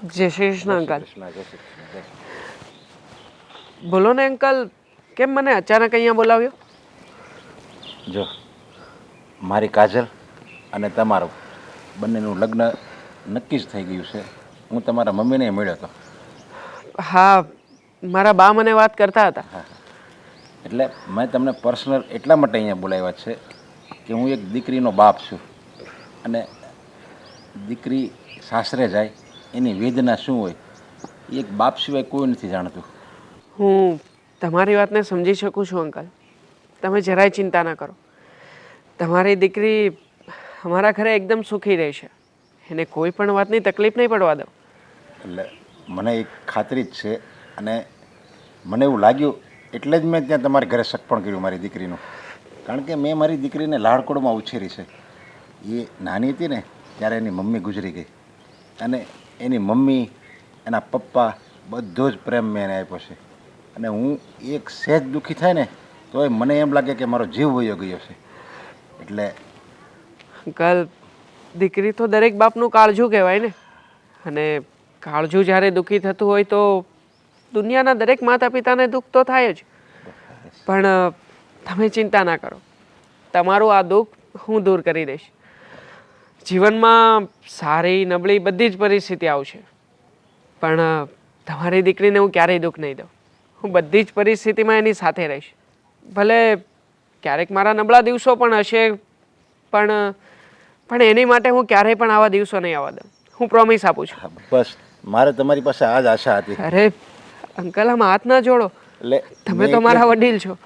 જય શ્રી કૃષ્ણ અંકલ. કૃષ્ણ, જય શ્રી કૃષ્ણ, જય શ્રી બોલો ને અંકલ, કેમ મને અચાનક અહીંયા બોલાવ્યો? કૃષ્ણ. જો મારી કાજલ અને તમારું બંનેનું લગ્ન નક્કી જ થઈ ગયું છે. હું તમારા મમ્મીને મળ્યો હતો. હા, મારા બા મને વાત કરતા હતા. એટલે મેં તમને પર્સનલ એટલા માટે અહીંયા બોલાવ્યા છે કે હું એક દીકરીનો બાપ છું અને દીકરી સાસરે જાય એની વેદના શું હોય એ એક બાપ સિવાય કોઈ નથી જાણતું. હું તમારી વાતને સમજી શકું છું અંકલ. તમે જરાય ચિંતા ના કરો. તમારી દીકરી અમારા ઘરે એકદમ સુખી રહેશે. એને કોઈ પણ વાતની તકલીફ નહીં પડવા દો. એટલે મને એક ખાતરી જ છે અને મને એવું લાગ્યું એટલે જ મેં ત્યાં તમારે ઘરે સગપણ કર્યું મારી દીકરીનું. કારણ કે મેં મારી દીકરીને લાડકોડમાં ઉછેરી છે. એ નાની હતી ને ત્યારે એની મમ્મી ગુજરી ગઈ અને એની મમ્મી એના પપ્પા બધો જ પ્રેમ મેં એને આપ્યો છે. અને હું એક સહેજ દુઃખી થાય ને તોય મને એમ લાગે કે મારો જીવ વયો ગયો છે. એટલે અંકલ, દીકરી તો દરેક બાપનું કાળજું કહેવાય ને. અને કાળજું જ્યારે દુઃખી થતું હોય તો દુનિયાના દરેક માતા પિતાને દુઃખ તો થાય જ. પણ તમે ચિંતા ના કરો. તમારું આ દુઃખ હું દૂર કરી દઈશ. જીવનમાં સારી નબળી બધી જ પરિસ્થિતિ આવશે, પણ તમારી દીકરીને હું ક્યારેય દુઃખ નહીં દઉં. હું બધી જ પરિસ્થિતિમાં એની સાથે રહીશ. ભલે ક્યારેક મારા નબળા દિવસો પણ હશે, પણ એની માટે હું ક્યારેય પણ આવા દિવસો નહીં આવવા દઉં. હું પ્રોમિસ આપું છું. બસ મારે તમારી પાસે આ જ આશા હતી. અરે અંકલ, આમ હાથ ના જોડો. એટલે તમે તો મારા વડીલ છો.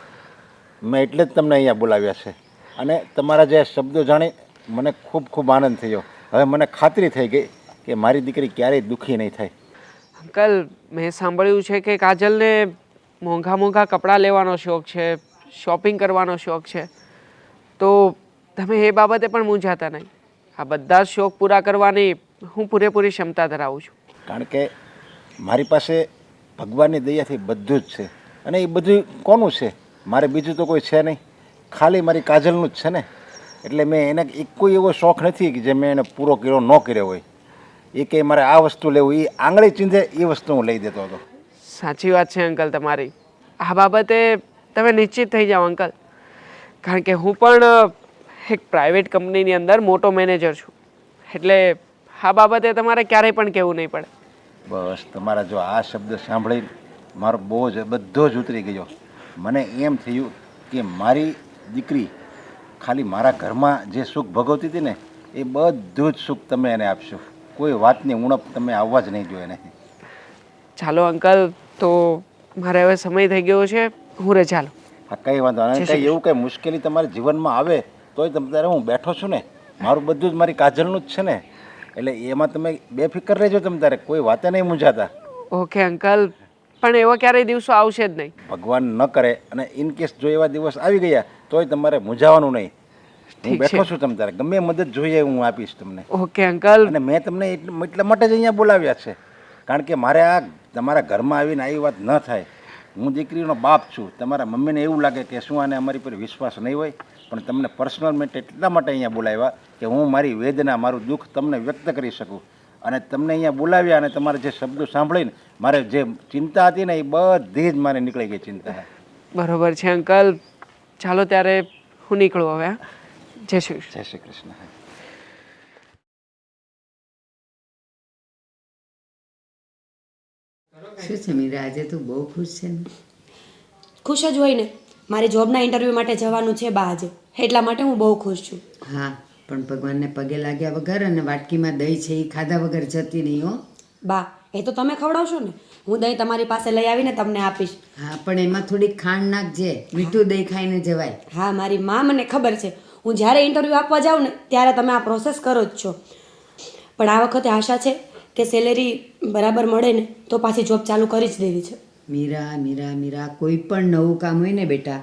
મેં એટલે જ તમને અહીંયા બોલાવ્યા છે અને તમારા જે શબ્દો જાણી મને ખૂબ ખૂબ આનંદ થયો. હવે મને ખાતરી થઈ ગઈ કે મારી દીકરી ક્યારેય દુઃખી નહીં થાય. અંકલ, મેં સાંભળ્યું છે કે કાજલને મોંઘા મોંઘા કપડાં લેવાનો શોખ છે, શોપિંગ કરવાનો શોખ છે. તો તમે એ બાબતે પણ મૂંઝાતા નહીં. આ બધા જ શોખ પૂરા કરવાની હું પૂરેપૂરી ક્ષમતા ધરાવું છું. કારણ કે મારી પાસે ભગવાનની દયાથી બધું જ છે અને એ બધું કોનું છે? મારે બીજું તો કોઈ છે નહીં, ખાલી મારી કાજલનું જ છે ને. એટલે મેં એને એક કોઈ એવો શોખ નથી કે જે મેં એને પૂરો કર્યો ન કર્યો હોય. એ કે મારે આ વસ્તુ લેવું, એ આંગળી ચીંધે એ વસ્તુ હું લઈ દેતો હતો. સાચી વાત છે અંકલ તમારી. આ બાબતે તમે નિશ્ચિત થઈ જાઓ અંકલ. કારણ કે હું પણ એક પ્રાઇવેટ કંપનીની અંદર મોટો મેનેજર છું. એટલે આ બાબતે તમારે ક્યારેય પણ કહેવું નહીં પડે. બસ તમારા જો આ શબ્દ સાંભળી મારો બોજ બધો જ ઉતરી ગયો. મને એમ થયું કે મારી દીકરી ખાલી મારા ઘરમાં જે સુખ ભોગવતી હતી ને એ બધું જ સુખ તમે એને આપશો. કોઈ વાતની ઉણપ તમે આવવા જ નહીં જોઈએ એને. ચાલો અંકલ, તો મારે હવે સમય થઈ ગયો છે, હું રજા લઉં. હા, કંઈ વાંધો નહીં. કંઈ એવું કંઈ મુશ્કેલી તમારા જીવનમાં આવે તોય ત્યારે હું બેઠો છું ને. મારું બધું જ મારી કાજલનું જ છે ને. એટલે એમાં તમે બેફિકર રહેજો. તમે તારે કોઈ વાતે નહીં મૂંઝાતા. ઓકે અંકલ, પણ એવા ક્યારેય દિવસો આવશે જ નહીં. ભગવાન ન કરે અને ઇનકેસ જો એવા દિવસ આવી ગયા તોય તમારે મૂંઝાવાનું નહીં. હું બેઠો છું. તમે તારે ગમે મદદ જોઈએ હું આપીશ તમને. Okay uncle. અને મેં તમને એટલા માટે જ અહીંયા બોલાવ્યા છે. કારણ કે મારે આ તમારા ઘરમાં આવીને આવી વાત ન થાય. હું દીકરીનો બાપ છું. તમારા મમ્મીને એવું લાગે કે શું આને અમારી પર વિશ્વાસ નહીં હોય, પણ તમને પર્સનલ મેટ એટલા માટે અહીંયા બોલાવ્યા કે હું મારી વેદના, મારું દુઃખ તમને વ્યક્ત કરી શકું. અને તમને અહીંયા બોલાવ્યા અને તમારા જે શબ્દો સાંભળીને મારે જે ચિંતા હતી ને એ બધી જ મારે નીકળી ગઈ ચિંતા. બરોબર છે અંકલ. ચાલો ત્યારે હું નીકળું હવે. જય શ્રી કૃષ્ણ. જય શ્રી કૃષ્ણ. શું છે મીરા, આજે તું બહુ ખુશ છે ને? ખુશ જ હોય ને. મારે જોબના ઇન્ટરવ્યૂ માટે જવાનું છે બા આજે, એટલા માટે હું બહુ ખુશ છું. હા, પણ ભગવાનને પગે લાગ્યા વગર અને વાટકીમાં દહીં છે એ ખાધા વગર જતી નહીં હો. બા, એ તો તમે ખવડાવશો ને. હું દહીં તમારી પાસે લઈ આવીને તમને આપીશ. હા, પણ એમાં થોડીક ખાંડ નાખજે. મીઠું દહીં ખાઈને જવાય. હા, મારી માં મને ખબર છે. હું જ્યારે ઇન્ટરવ્યૂ આપવા જાઉં ને ત્યારે તમે આ પ્રોસેસ કરો જ છો. પણ આ વખતે આશા છે કે સેલેરી બરાબર મળે ને તો પાછી જોબ ચાલુ કરી જ દેવી છે. મીરા મીરા મીરા, કોઈ પણ નવું કામ હોય ને બેટા,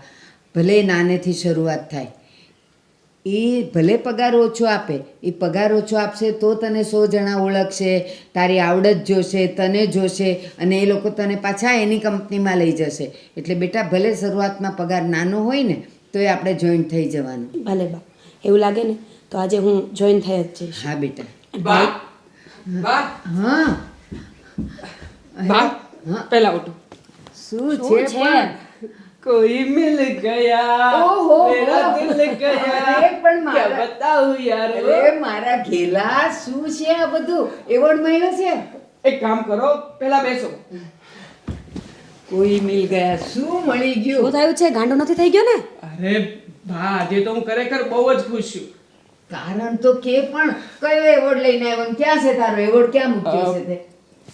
ભલે નાનેથી શરૂઆત થાય. એ ભલે પગાર ઓછો આપે, એ પગાર ઓછો આપશે તો તને 100 જણા ઓળખશે, તારી આવડત જોશે, તને જોશે અને એ લોકો તને પાછા એની કંપનીમાં લઈ જશે. એટલે બેટા ભલે શરૂઆતમાં પગાર નાનો હોય ને તોય આપણે જોઈન્ટ થઈ જવાનું. ભલે બા, એવું લાગે ને તો આજે હું જોઈન થઈ જ જઈશ. હા બેટા. બા, હા બા હા. પહેલા ઉઠો. શું શું છે છે? પણ? कोई मिल गया ઓહો, मेरा ઓહો. दिल गया અરે પણ क्या મારા बताऊं यार અરે મારા ઘેલા શું છે આ બધું એવોર્ડ મળ્યો છે એક કામ કરો પહેલા બેસો. કોઈ મિલ ગયા શું મળી શું ગયું થયું છે? ગાંડો નથી થઈ ગયો ને? અરે બા આજે તો હું ખરેખર બહુ જ ખુશ છું. કારણ તો કે પણ કયો એવોર્ડ લઈને આવ્યો ને ક્યાં છે તારો એવોર્ડ ક્યાં મૂક્યો છે તે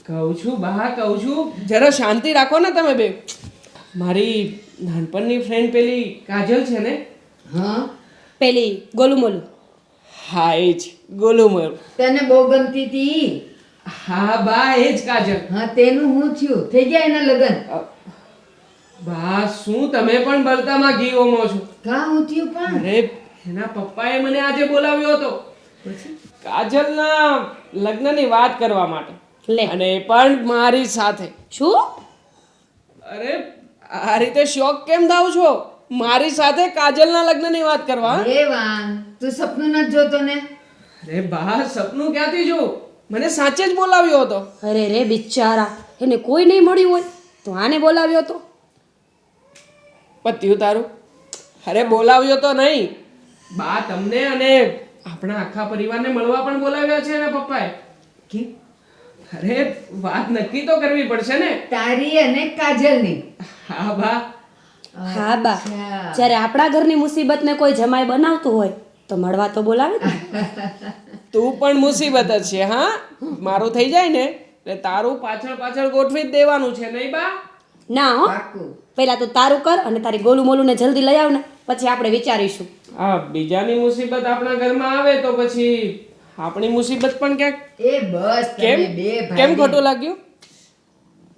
કહું છું બા કહું છું જરા શાંતિ રાખો ને તમે બે. મારી નાનપણની ફ્રેન્ડ પેલી કાજલ છે ને, હા પેલી ગોલું મોલું. હા એ જ ગોલુમર. તને બહુ ગમતી હતી હા બા એ જ કાજલ. હા તેનું હું થયું થઈ ગયા એના લગ્ન બા શું તમે પણ બળતામાં ઘી ઓમો છો. કાં હું થયું પણ અરે એના પપ્પાએ મને આજે બોલાવ્યો હતો કાજલના લગ્નની વાત કરવા માટે, લે. અને એ પણ મારી સાથે. શું? અરે આ રીતે શોક કેમ થાવ છો? મારી સાથે કાજલના લગ્નની વાત કરવા હા? દેવાંગ તું સપનું નથી જોતો ને અરે બા સપનું ક્યાંથી જોઉં, મને સાચે જ બોલાવ્યો હતો. અરે રે બિચારા, એને કોઈ નહીં મળ્યું હોય તો આને બોલાવ્યો તો. પત્યું તારું? અરે બોલાવ્યો તો નહીં બા, તમને અને આપણા આખા પરિવારને મળવા પણ બોલાવ્યા છે એના પપ્પાએ. કે અરે વાત નક્કી તો કરવી પડશે ને. તારી અને કાજલની હા બા. હા બા, અચ્છા. જ્યારે આપણા ઘરની મુસીબતને કોઈ જમાઈ બનાવતું હોય તો મળવા તો બોલાવે ને. તું પણ મુસીબત જ છે હા. મારું થઈ જાય ને એટલે તારું પાછળ પાછળ ગોઠવી જ દેવાનું છે નહીં બા? ના હો, પાક્કું પહેલા તું તારું કર અને તારી ગોલું મોલુંને જલ્દી લઈ આવ ને, પછી આપણે વિચારીશું. હા, બીજાની મુસીબત આપણા ઘરમાં આવે તો પછી આપણી મુસીબત પણ ક્યાંક. એ બસ કેમ તમે બે કેમ ભાઈ ખોટું લાગ્યું?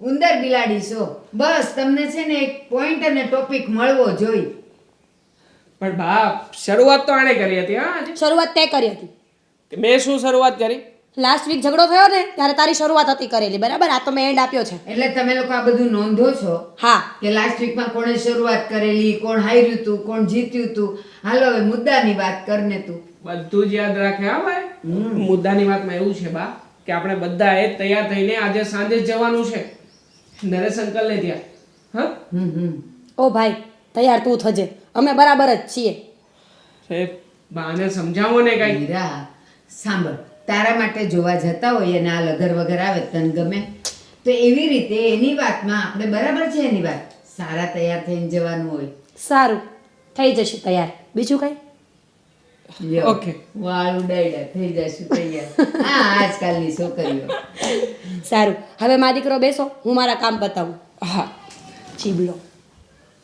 ઉંદર બિલાડી છો બસ તમને છે ને એક પોઈન્ટ અને ટોપિક મળવો જોઈએ પણ બા શરૂઆત તો આણે કરી હતી હા આજે. શરૂઆત તે કરી હતી. મેં શું શરૂઆત કરી? લાસ્ટ વીક ઝઘડો થયો ને ત્યારે તારી શરૂઆત હતી કરેલી, બરાબર? આ તો મેં એન્ડ આપ્યો છે. એટલે તમે લોકો આ બધું નોંધો છો હા. કે લાસ્ટ વીકમાં કોણે શરૂઆત કરેલી કોણ હાર્યું તું કોણ જીત્યું તું હાલો હવે મુદ્દાની વાત કરને તું બધું જ યાદ રાખે હા ભાઈ. મુદ્દાની વાતમાં એવું છે બા કે આપણે બધાએ તૈયાર થઈને આજે સાંજે જ જવાનું છે નરેશ અંકલને ત્યાં. હા હમ ઓ ભાઈ, તૈયાર તું થજે, અમે બરાબર જ છીએ. એ બાને સમજાવો ને કઈ. મીરા સાંભળ તારા માટે જોવા જતા હોય અને આ લગર વગર આવે તને ગમે તો એવી રીતે એની વાતમાં આપણે બરાબર છે એની વાત સારા તૈયાર થઈને જવાનું હોય સારું, થઈ જશે તૈયાર. બીજું કઈ? લ્યો, Okay. વાળ ઉડાડ્યા થઈ જશું તૈયાર હા આજકાલની છોકરીઓ સારું, હવે મારો દીકરો બેસો, હું મારા કામ બતાવું. હા ચીબલો.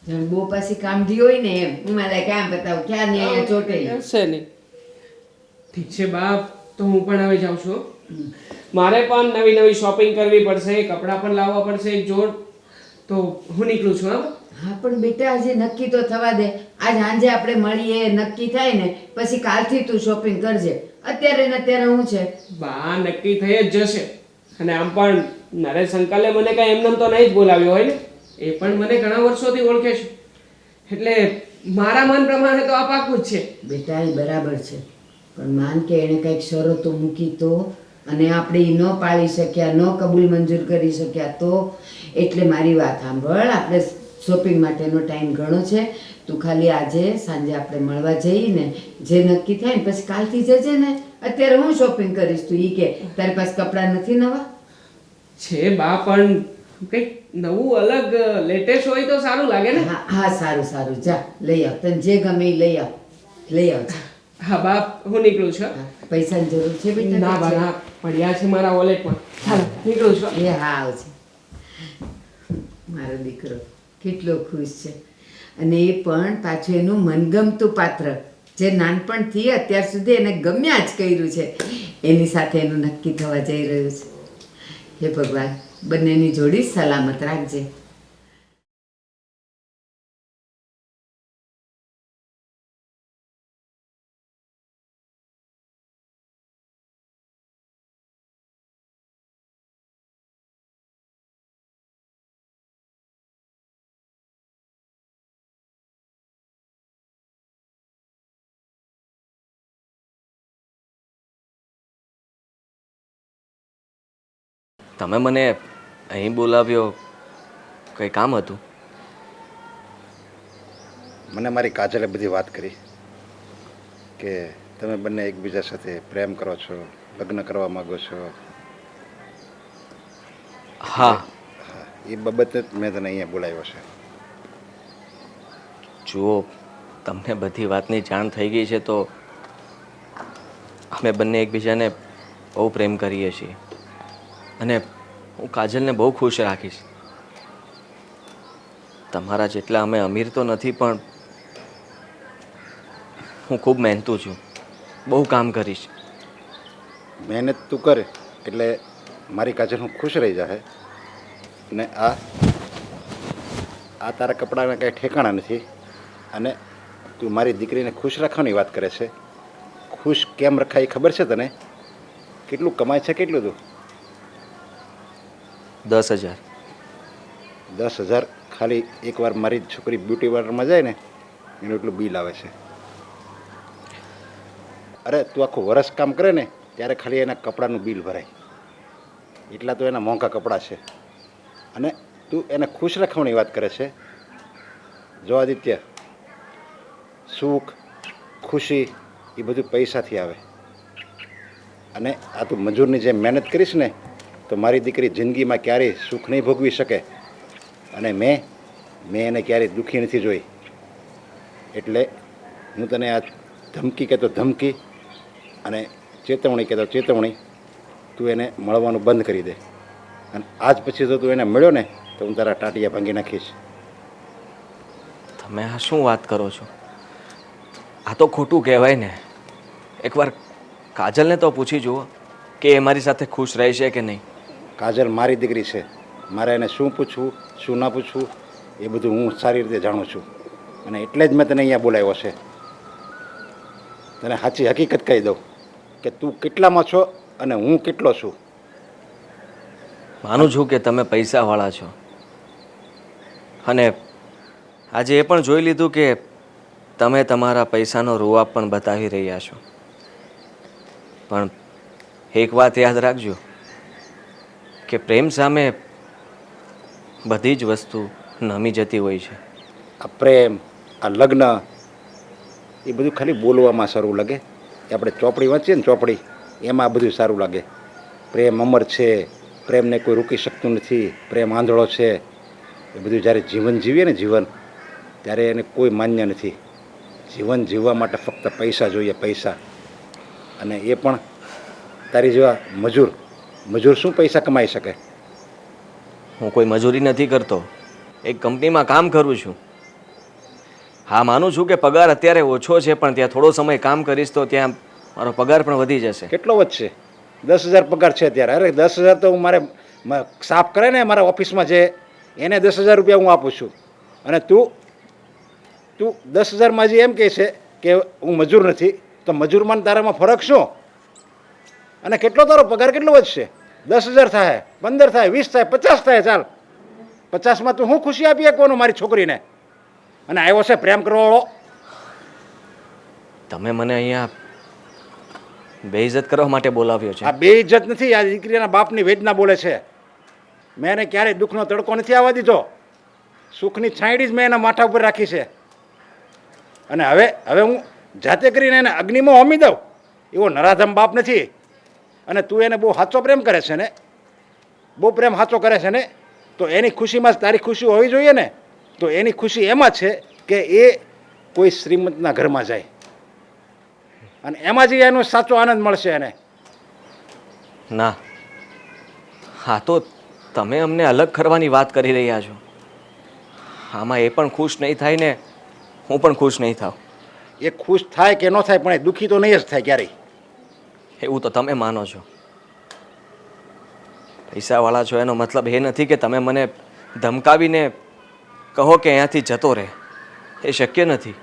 જાણે બહુ પાછી કામધી હોય ને એમ હું મારે કામ બતાવું ક્યાં ને અહીંયા ચોટે છે નહીં. ઠીક છે બા, તો હું પણ હવે જાઉં છું. મારે પણ નવી નવી શોપિંગ કરવી પડશે, કપડાં પણ લાવવા પડશે એક જોડ. તો હું નીકળું છું હા. હા પણ બેટા આજે નક્કી તો થવા દે આજ સાંજે આપણે મળીએ નક્કી થાય ને પછી કાલથી તું શોપિંગ કરજે અત્યારે ને અત્યારે હું છે બા નક્કી થઈ જ જશે. અને આમ પણ નરેશ અંકલે મને કઈ એમનેમ તો નહીં જ બોલાવ્યો હોય ને, એ પણ મને ઘણા વર્ષોથી ઓળખે છે એટલે મારા મન પ્રમાણે તો આ પાકું જ છે. બેટા એ બરાબર છે પણ માન કે એણે કંઈક શરતો મૂકી તો અને આપણે એ ન પાળી શક્યા ન કબૂલ મંજૂર કરી શક્યા તો એટલે મારી વાત સાંભળ આપણે શોપિંગ માટેનો ટાઈમ ઘણો છે તું ખાલી આજે સાંજે આપણે મળવા જઈએ ને જે નક્કી થાય ને પછી કાલથી જજે ને અત્યારે હું શોપિંગ કરીશ તું ઈ કે તારી પાસે કપડાં નથી નવા છે બા, પણ કંઈક નવું અલગ લેટેસ્ટ હોય તો સારું લાગે ને. હા હા સારું સારું જા લઈ આવ તને જે ગમે એ લઈ આવ જા. હા બા, હું નીકળું છું. હા, પૈસાની જરૂર છે બેટા ના બા ના, પડ્યા છે મારા વોલેટમાં. ચાલો નીકળું છું. એ હા આવશે મારો દીકરો કેટલો ખુશ છે અને એ પણ પાછું એનું મનગમતું પાત્ર જે નાનપણથી અત્યાર સુધી એને ગમ્યા જ કર્યું છે એની સાથે એનું નક્કી થવા જઈ રહ્યું છે હે ભગવાન બંનેની જોડી સલામત રાખજે તમે મને અહીં બોલાવ્યો, કંઈ કામ હતું? મને મારી કાજલે બધી વાત કરી કે તમે બંને એકબીજા સાથે પ્રેમ કરો છો, લગ્ન કરવા માગો છો. હા. એ બાબતે જ મેં તને અહીંયા બોલાવ્યો છે. જુઓ, તમને બધી વાતની જાણ થઈ ગઈ છે તો અમે બંને એકબીજાને બહુ પ્રેમ કરીએ છીએ અને હું કાજલને બહુ ખુશ રાખીશ. તમારા જેટલા અમે અમીર તો નથી, પણ હું ખૂબ મહેનતુ છું, બહુ કામ કરીશ. મહેનત તું કરે એટલે મારી કાજલ હું ખુશ રહી જાય. ને આ તારા કપડાના કાંઈ ઠેકાણા નથી અને તું મારી દીકરીને ખુશ રાખવાની વાત કરે છે. ખુશ કેમ રખાય ખબર છે તને? કેટલું કમાય છે કેટલું તું? 10,000. 10,000 ખાલી એકવાર મારી છોકરી બ્યુટી પાર્લરમાં જાય ને એનું એટલું બિલ આવે છે. અરે તું આખું વરસ કામ કરે ને ત્યારે ખાલી એના કપડાનું બિલ ભરાય. એટલા તો એના મોંઘા કપડાં છે અને તું એને ખુશ રાખવાની વાત કરે છે. જો આદિત્ય, સુખ ખુશી એ બધું પૈસાથી આવે અને આ તું મજૂરની જેમ મહેનત કરીશ ને તો મારી દીકરી જિંદગીમાં ક્યારેય સુખ નહીં ભોગવી શકે. અને મેં એને ક્યારેય દુઃખી નથી જોઈ. એટલે હું તને આ ધમકી કહેતો ધમકી અને ચેતવણી કહેતો ચેતવણી, તું એને મળવાનું બંધ કરી દે. અને આજ પછી જો તું એને મળ્યો ને તો હું તારા ટાંટિયા ભાંગી નાખીશ. તમે આ શું વાત કરો છો? આ તો ખોટું કહેવાય ને. એકવાર કાજલને તો પૂછી જુઓ કે એ મારી સાથે ખુશ રહેશે કે નહીં. કાજલ મારી દીકરી છે. મારે એને શું પૂછવું શું ના પૂછવું એ બધું હું સારી રીતે જાણું છું અને એટલે જ મેં તને અહીંયા બોલાવ્યો છે. તને સાચી હકીકત કહી દઉં કે તું કેટલામાં છો અને હું કેટલો છું. માનું છું કે તમે પૈસાવાળા છો અને આજે એ પણ જોઈ લીધું કે તમે તમારા પૈસાનો રૂઆબ પણ બતાવી રહ્યા છો. પણ એક વાત યાદ રાખજો કે પ્રેમ સામે બધી જ વસ્તુ નમી જતી હોય છે. આ પ્રેમ, આ લગ્ન એ બધું ખાલી બોલવામાં સારું લાગે. એ આપણે ચોપડી વાંચીએ ને ચોપડી એમાં બધું સારું લાગે. પ્રેમ અમર છે, પ્રેમને કોઈ રોકી શકતું નથી, પ્રેમ આંધળો છે. એ બધું જ્યારે જીવન જીવીએ ને જીવન ત્યારે એને કોઈ માન્ય નથી. જીવન જીવવા માટે ફક્ત પૈસા જોઈએ, પૈસા. અને એ પણ તારી જેવા મજૂર શું પૈસા કમાઈ શકે? હું કોઈ મજૂરી નથી કરતો, એક કંપનીમાં કામ કરું છું. હા, માનું છું કે પગાર અત્યારે ઓછો છે, પણ ત્યાં થોડો સમય કામ કરીશ તો ત્યાં મારો પગાર પણ વધી જશે. કેટલો વધશે? 10,000 પગાર છે અત્યારે. અરે 10,000 તો હું મારે સાફ કરે ને મારા ઓફિસમાં છે એને 10,000 રૂપિયા હું આપું છું. અને તું 10,000માં જે એમ કહે છે કે હું મજૂર નથી, તો મજૂરમાં તારામાં ફરક શું? અને કેટલો તારો પગાર કેટલો વધશે? 10,000 થાય, 15 થાય, 20 થાય, 50 થાય. ચાલ 50માં તું હું ખુશી આપી શકવાનું મારી છોકરીને? અને આવ્યો છે પ્રેમ કરવાવાળો. તમે મને અહીંયા બેઇજ્જત કરવા માટે બોલાવ્યો છે. આ બેઇજ્જત નથી, આ દીકરીના બાપની વેદના બોલે છે. મેં એને ક્યારેય દુઃખનો તડકો નથી આવવા દીધો. સુખની છાંયડી જ મેં એના માથા ઉપર રાખી છે. અને હવે હું જાતે કરીને એને અગ્નિમાં હોમી દઉં એવો નરાધમ બાપ નથી. અને તું એને બહુ સાચો પ્રેમ કરે છે ને, બહુ પ્રેમ સાચો કરે છે ને, તો એની ખુશીમાં જ તારી ખુશી હોવી જોઈએ ને. તો એની ખુશી એમાં છે કે એ કોઈ શ્રીમંતના ઘરમાં જાય અને એમાં જ એનો સાચો આનંદ મળશે એને. ના, હા તો તમે અમને અલગ કરવાની વાત કરી રહ્યા છો. આમાં એ પણ ખુશ નહીં થાય ને હું પણ ખુશ નહીં થાવ. એ ખુશ થાય કે ન થાય પણ એ દુઃખી તો નહીં જ થાય ક્યારેય. એવું તો તમે માનો છો. પૈસાવાળા છો એનો મતલબ એ નથી કે તમે મને ધમકાવીને કહો કે અહીંયાથી જતો રહે. એ શક્ય નથી.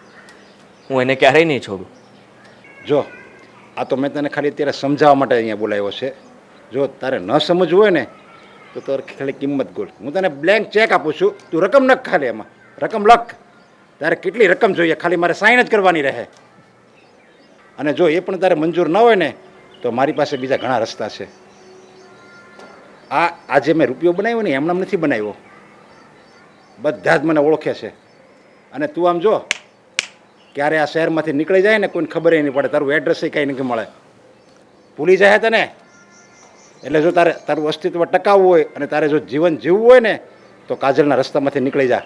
હું એને ક્યારેય નહીં છોડું. જો આ તો મેં તને ખાલી અત્યારે સમજાવવા માટે અહીંયા બોલાવ્યો છે. જો તારે ન સમજવું હોય ને તો તારે ખાલી કિંમત ગોળ. હું તને બ્લેન્ક ચેક આપું છું, તું રકમ લખ, ખાલી એમાં રકમ લખ. તારે કેટલી રકમ જોઈએ ખાલી મારે સાઈન જ કરવાની રહે. અને જો એ પણ તારે મંજૂર ન હોય ને તો મારી પાસે બીજા ઘણા રસ્તા છે. આજે મેં રૂપિયો બનાવ્યો ને એમનામ નથી બનાવ્યો. બધા જ મને ઓળખે છે. અને તું આમ જો ક્યારે આ શહેરમાંથી નીકળી જાય ને કોઈને ખબર નહીં પડે, તારું એડ્રેસ કાંઈ નથી મળે, ભૂલી જાય તને. એટલે જો તારું અસ્તિત્વ ટકાવવું હોય અને તારે જો જીવન જીવવું હોય ને તો કાજલના રસ્તામાંથી નીકળી જા.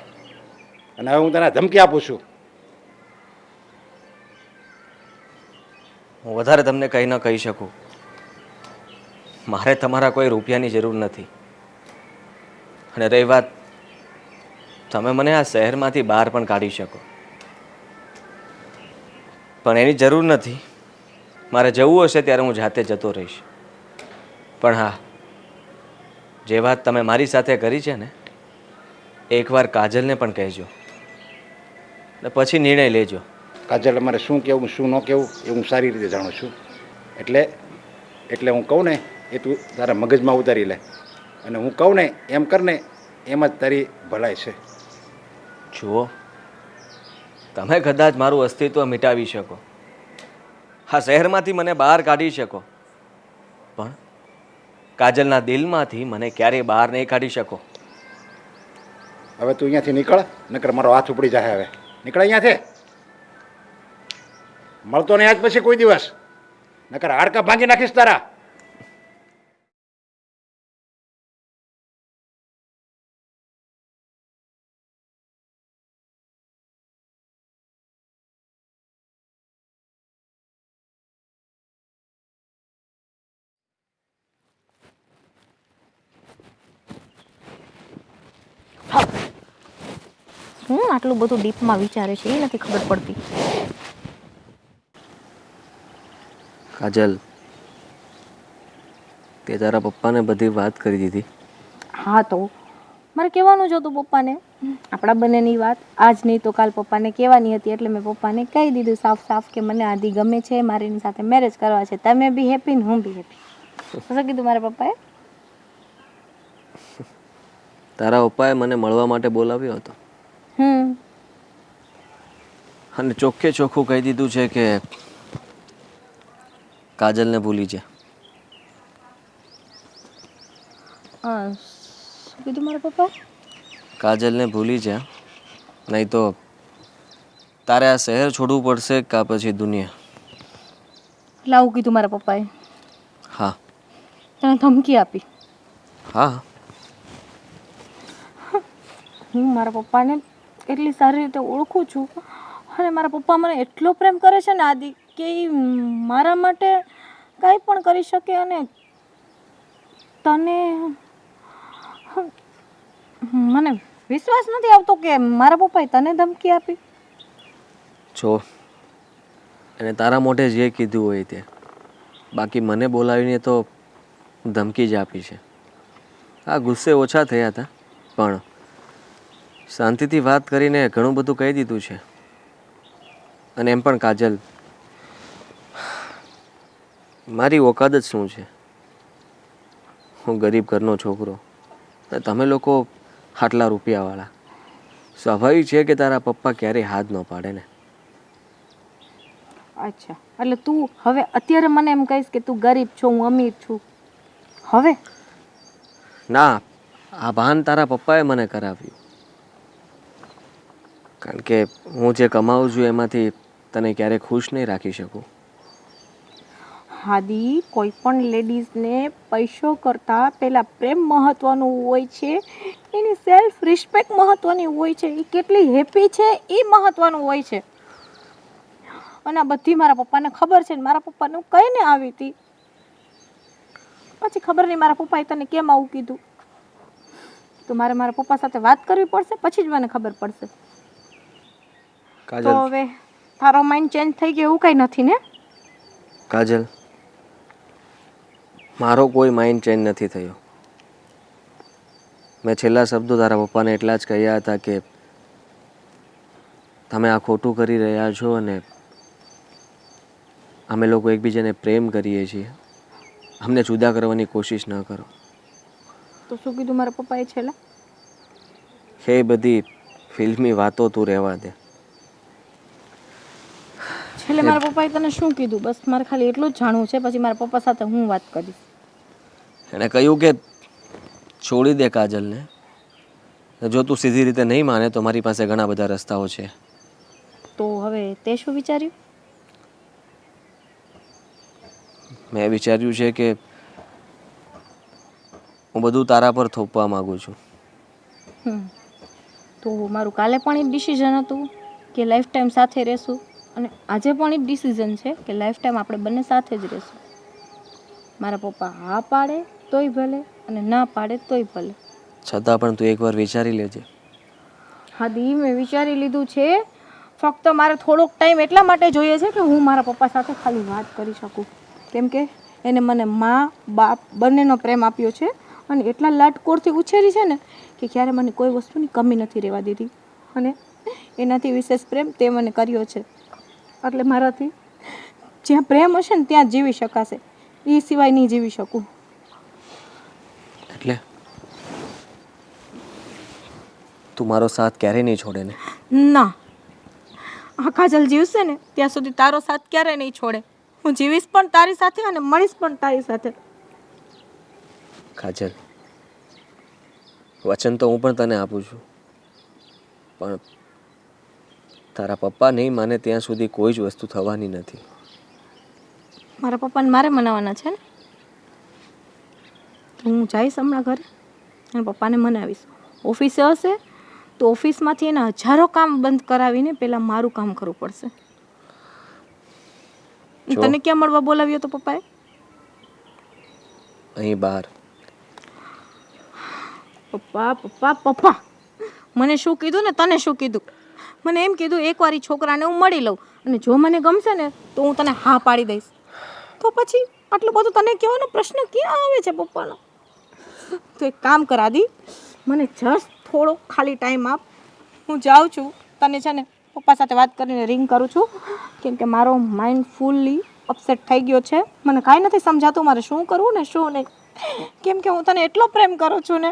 અને હવે હું તને ધમકી આપું છું. હું વધારે તમને કંઈ ન કહી શકું. મારે તમારા કોઈ રૂપિયાની જરૂર નથી. અને રહી વાત, તમે મને આ શહેરમાંથી બહાર પણ કાઢી શકો, પણ એની જરૂર નથી. મારે જવું હશે ત્યારે હું જાતે જતો રહીશ. પણ હા, જે વાત તમે મારી સાથે કરી છે ને, એકવાર કાજલને પણ કહેજો ને પછી નિર્ણય લેજો. કાજલ અમારે શું કહેવું શું ન કહેવું એ હું સારી રીતે જાણું છું. એટલે હું કહું ને એ તું તારા મગજમાં ઉતારી લે, અને હું કહું ને એમ કર ને એમ જ તારી ભલાઈ છે. જુઓ, તમે કદાચ મારું અસ્તિત્વ મિટાવી શકો, હા શહેરમાંથી મને બહાર કાઢી શકો, પણ કાજલના દિલમાંથી મને ક્યારેય બહાર નહીં કાઢી શકો. હવે તું અહીંયાથી નીકળ, નકર મારો હાથ ઉપડી જાય. હવે નીકળ અહીંયાથી, મળતો નહીં આજ પછી કોઈ દિવસ, નકર હાડકા ભાંગી નાખીશ તારા. હું આટલું બધું ડીપમાં વિચારે છે એ નથી ખબર પડતી. કાજલ, તે તારા પપ્પાને બધી વાત કરી દીધી? હા, તો મારે કહેવાનું જ હતું પપ્પાને. આપણા બંનેની વાત આજ નહીં તો કાલ પપ્પાને કહેવાની હતી, એટલે મેં પપ્પાને કહી દીધું સાફ સાફ કે મને આદિ ગમે છે, મારે એની સાથે મેરેજ કરવા છે. તમે બી હેપી ને હું બી હેપી. શું કીધું મારા પપ્પાએ? તારા પપ્પાએ મને મળવા માટે બોલાવ્યો હતો અને ચોખ્ખે ચોખ્ખું કહી દીધું છે કે કાજલને ભૂલી જા. શું કીધું મારા પપ્પાએ? કાજલને ભૂલી જા, નહીં તો તારે આ શહેર છોડવું પડશે કાં પછી દુનિયા. એટલે આવું કીધું મારા પપ્પાએ? હા. તને ધમકી આપી? હા. હું મારા પપ્પાને એટલી સારી રીતે ઓળખું છું અને મારા પપ્પા મને એટલો પ્રેમ કરે છે ને આદિ, કે એ મારા માટે કાંઈ પણ કરી શકે. અને તને મને વિશ્વાસ નથી આવતો કે મારા પપ્પાએ તને ધમકી આપી. જો એને તારા મોઢે જે કીધું હોય તે, બાકી મને બોલાવીને તો ધમકી જ આપી છે. હા, ગુસ્સે ઓછા થયા હતા, પણ શાંતિથી વાત કરીને ઘણું બધું કહી દીધું છે. અને એમ પણ કાજલ, મારી ઓકાત જ શું છે? હું ગરીબ ઘરનો છોકરો અને તમે લોકો આટલા રૂપિયાવાળા. સ્વાભાવિક છે કે તારા પપ્પા ક્યારેય હાથ ન પાડે ને. અચ્છા, એટલે તું હવે અત્યારે મને એમ કહીશ કે તું ગરીબ છો, હું અમીર છું? હવે ના, આ ભાન તારા પપ્પાએ મને કરાવ્યું. કારણ કે હું જે કમાઉં છું એમાંથી તને ક્યારેય ખુશ નહીં રાખી શકું. આદિ, કોઈ પણ લેડીઝને પૈસો કરતાં પહેલાં પ્રેમ મહત્ત્વનું હોય છે, એની સેલ્ફ રિસ્પેક્ટ મહત્ત્વની હોય છે, એ કેટલી હેપી છે એ મહત્ત્વનું હોય છે. અને આ બધી મારા પપ્પાને ખબર છે ને મારા પપ્પાને હું કહીને આવી હતી. પછી ખબર નહીં મારા પપ્પાએ તને કેમ આવું કીધું. તો મારે મારા પપ્પા સાથે વાત કરવી પડશે, પછી જ મને ખબર પડશે. તો હવે તારો માઇન્ડ ચેન્જ થઈ ગયો એવું કંઈ નથી ને? કાજલ, મારો કોઈ માઇન્ડ ચેન્જ નથી થયો. મેં છેલ્લા શબ્દો તારા પપ્પાને એટલા જ કહ્યા હતા કે તમે આ ખોટું કરી રહ્યા છો અને અમે લોકો એકબીજાને પ્રેમ કરીએ છીએ, અમને જુદા કરવાની કોશિશ ન કરો. તો શું કીધું મારા પપ્પાએ છેલ્લા? એ બધી ફિલ્મી વાતો તું રહેવા દે. છેલ્લે મારા પપ્પાએ તને શું કીધું? બસ મારે ખાલી એટલું જ જાણવું છે, પછી મારા પપ્પા સાથે હું વાત કરીશ. એણે કહ્યું કે છોડી દે કાજલને. જો તું સીધી રીતે નહીં માને તો મારી પાસે ઘણા બધા રસ્તાઓ છે. તો હવે તે શું વિચાર્યું? મેં વિચાર્યું છે કે હું બધું તારા પર થોપવા માંગુ છું. તો મારું કાલે પણ એ ડિસિઝન હતું કે લાઈફ ટાઈમ સાથે રહેશું, અને આજે પણ એ ડિસિઝન છે કે લાઈફ ટાઈમ આપણે બંને સાથે જ રહેશું. મારા પપ્પા હા પાડે તોય ભલે અને ના પાડે તોય ભલે. છતાં પણ તું એકવાર વિચારી લેજે. હા દી, મેં વિચારી લીધું છે. ફક્ત મારે થોડોક ટાઈમ એટલા માટે જોઈએ છે કે હું મારા પપ્પા સાથે ખાલી વાત કરી શકું, કેમ કે એને મને મા બાપ બંનેનો પ્રેમ આપ્યો છે અને એટલા લાડકોડથી ઉછેરી છે ને કે ક્યારે મને કોઈ વસ્તુની કમી નથી રહેવા દીધી, અને એનાથી વિશેષ પ્રેમ તે મને કર્યો છે. એટલે મારાથી જ્યાં પ્રેમ હશે ને ત્યાં જ જીવી શકાશે, એ સિવાય નહીં જીવી શકું. એટલે તું મારો સાથ ક્યારેય નહીં છોડે ને? ના, આ કાજલ જીવશે ને ત્યાં સુધી તારો સાથ ક્યારેય નહીં છોડે. હું જીવીશ પણ તારી સાથે અને મળીશ પણ તારી સાથે. કાજલ, વચન તો હું પણ તને આપું છું, પણ તારા પપ્પા નહીં માને ત્યાં સુધી કોઈ જ વસ્તુ થવાની નથી. મારા પપ્પાને મારે મનાવવાના છે ને, તો હું જઈશ હમણાં ઘરે અને પપ્પાને મનાવીશ. ઓફિસે હશે તો ઓફિસમાંથી એના હજારો કામ બંધ કરાવીને પહેલાં મારું કામ કરવું પડશે. જો. તને ક્યાં મળવા બોલાવ્યો તો પપ્પાએ? અહીં બહાર. પપ્પા પપ્પા પપ્પા, મને શું કીધું ને તને શું કીધું? મને એમ કીધું એકવાર ઈ છોકરાને હું મળી લઉં અને જો મને ગમશે ને તો હું તને હા પાડી દઈશ. તો પછી આટલું બધું તને કહેવાનો પ્રશ્ન ક્યાં આવે છે પપ્પાનો? તો એક કામ કર આદિ, મને જસ્ટ થોડો ખાલી ટાઈમ આપ. હું જાઉં છું, તને છે ને પપ્પા સાથે વાત કરીને રિંગ કરું છું, કેમ કે મારો માઇન્ડ ફૂલ્લી અપસેટ થઈ ગયો છે. મને કાંઈ નથી સમજાતું મારે શું કરવું ને શું નહીં, કેમ કે હું તને એટલો પ્રેમ કરું છું ને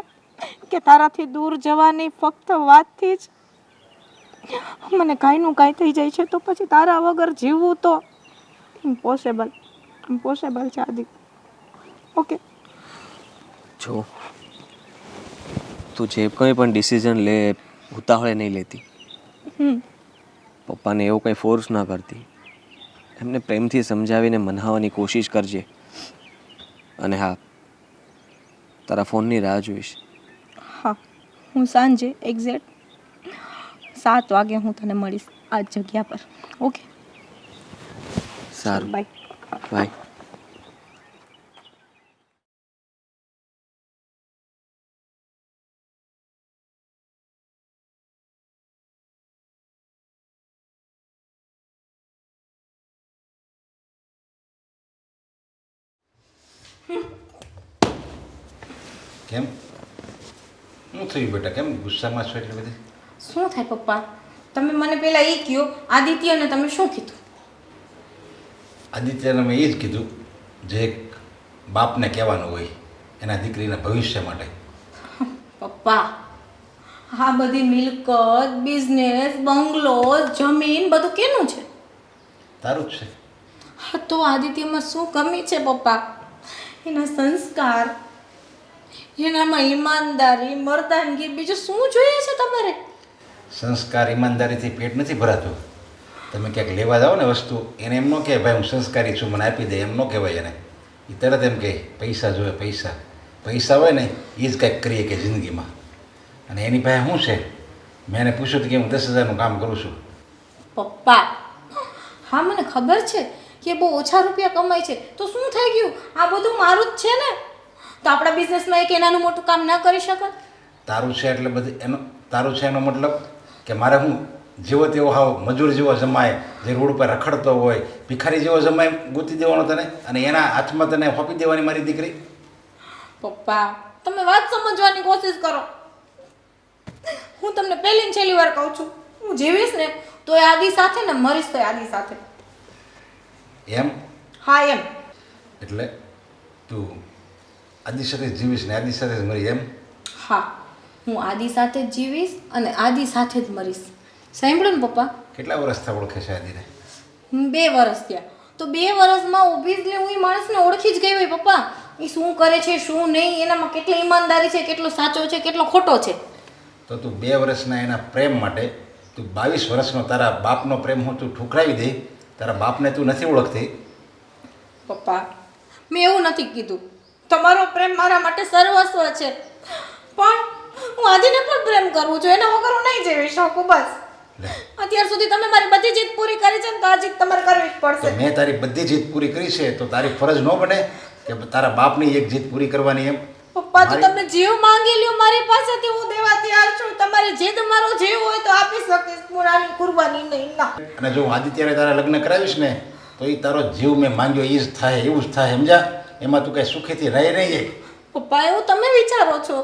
કે તારાથી દૂર જવાની ફક્ત વાતથી જ મને કાંઈનું કાંઈ થઈ જાય છે. તો પછી તારા વગર જીવવું તો ઇમ્પોસિબલ છે આદિ. ઓકે, જો તું જે કંઈ પણ ડિસિઝન લે ઉતાવળે નહીં લેતી. પપ્પાને એવું કંઈ ફોર્સ ના કરતી, એમને પ્રેમથી સમજાવીને મનાવવાની કોશિશ કરજે. અને હા, તારા ફોનની રાહ જોઈશ. હા, હું સાંજે એક્ઝેક્ટ 7 વાગે હું તને મળીશ આ જગ્યા પર. ઓકે, સારું, બાય. બાય. કેમ શું થયું બેટા? કેમ ગુસ્સામાં છો એટલે બધી? શું થાય પપ્પા? તમે મને પહેલાં એ કહો, આદિત્યને તમે શું કીધું? આદિત્યને મેં એ જ કીધું જે એક બાપને કહેવાનું હોય એના દીકરીના ભવિષ્ય માટે. પપ્પા, આ બધી મિલકત, બિઝનેસ, બંગલો, જમીન બધું કેનું છે? તારું જ છે. હા, તો આદિત્યમાં શું કમી છે પપ્પા? એના સંસ્કાર, એનામાં ઈમાનદારી, મર્દાનગી, બીજું શું જોઈએ છે તમારે? સંસ્કાર ઈમાનદારીથી પેટ નથી ભરાતું. તમે ક્યાંક લેવા જાઓ ને વસ્તુ, એને એમ ન કહે ભાઈ હું સંસ્કારી છું મને આપી દે, એમ ન કહેવાય એને. એ તરત એમ કહે પૈસા જોઈએ, પૈસા. પૈસા હોય ને એ જ કંઈક કરીએ કે જિંદગીમાં. અને એની પાસે શું છે? મેં એને પૂછ્યું હતું કે હું 10,000નું કામ કરું છું. પપ્પા, હા મને ખબર છે કે બહુ ઓછા રૂપિયા કમાય છે, તો શું થઈ ગયું? આ બધું મારું જ છે ને, તો આપણા બિઝનેસમાં એક નાનું મોટું કામ ના કરી શકે? તારું છે એટલે બધી એનો તારું છે એનો મતલબ કે મારે હું જેવો તેવો હાવ મજૂર જેવો જમાય, જે રોડ ઉપર રખડતો હોય ભિખારી જેવો જમાય ગોતી દેવાનો તને, અને એના હાથમાં તને ફોપી દેવાની મારી દીકરી? પપ્પા, તમે વાત સમજવાની કોશિશ કરો. હું તમને પહેલી ને છેલ્લી વાર કહું છું, હું જીવીશ ને તો એ આદિ સાથે ને મરીશ તો આદિ સાથે. એમ? હા એમ. એટલે તું આદિ સાથે જ જીવીશ ને આદિ સાથે જ મરી એમ? હા, હું આદિ સાથે જ જીવીશ અને આદિ સાથે જ મરીશ. સાંભળ્યું ને પપ્પા? કેટલા વર્ષથી ઓળખે છે આદિને? 2 વર્ષ થયા. તો 2 વર્ષમાં ઓબ્વિયસલી હું એ માણસને ઓળખી જ ગઈ હોય પપ્પા. એ શું કરે છે શું નહીં, એનામાં કેટલી ઈમાનદારી છે, કેટલો સાચો છે, કેટલો ખોટો છે. તો તું 2 વર્ષના એના પ્રેમ માટે તું 22 વર્ષનો તારા બાપનો પ્રેમ હું તું ઠુકરાવી દે. તારા બાપને તું નથી ઓળખતી. પપ્પા, મેં એવું નથી કીધું. તમારો પ્રેમ મારા માટે સર્વસ્વ છે, પણ હું આદિને પણ પ્રેમ કરું છું. એના વગર હું નહીં જીવી શકું. બસ લે, અત્યાર સુધી તમે મારી બધી જીત પૂરી કરી છે ને તો આ જીત તમારે કરવી જ તો પડશે. મેં તારી બધી જીત પૂરી કરી છે તો તારી ફરજ ન બને કે તારા બાપની એક જીત પૂરી કરવાની એમ? પપ્પા, તો તમે જીવ માંગી લ્યો મારી પાસેથી, હું દેવા તૈયાર છું. તમારી જીદ મારો જીવ હોય તો આપી શકીશ, હું આની કુરબાની નહીં. ના. અને જો હું આદિત્યને તારા લગ્ન કરાવીશ ને તો એ તારો જીવ મેં માંગ્યો એ જ થાય, એવું જ થાય, સમજા? એમાં તું કઈ સુખેથી રહી નહીં એક. પપ્પા, એવું તમે વિચારો છો?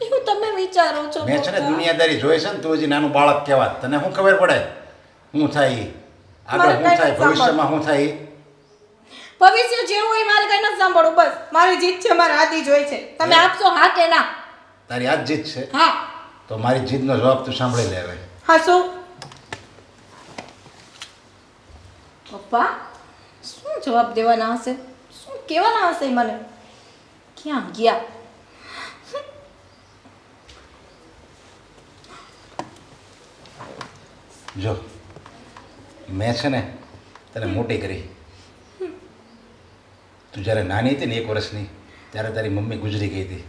એવું તમે વિચારો છો? મેં છે ને પપ્પા? દુનિયાદારી જોઈ છે ને તું હજી નાનું બાળક કહેવાય. તને શું ખબર પડે શું થાય ઈ? આગળ મારે શું કાંઈ થાય, નથી ભવિષ્યમાં શું થાય ઈ? ભવિષ્ય જેવું હોય મારે કઈ નથી સાંભળવું. બસ મારી જીત છે, મારે આદિ જોઈ છે. તમે આપશો હા કે ના? તારી આ જ જીત છે હા. તો મારી જીતનો જવાબ તું સાંભળી લે હવે. હા. શું પપ્પા, શું જવાબ દેવાના હશે? શું કહેવાના હશે મને? ક્યાં ગયા? જો મેં છે ને તને મોટી કરી. તું જ્યારે નાની હતી ને 1 વર્ષની ત્યારે તારી મમ્મી ગુજરી ગઈ હતી.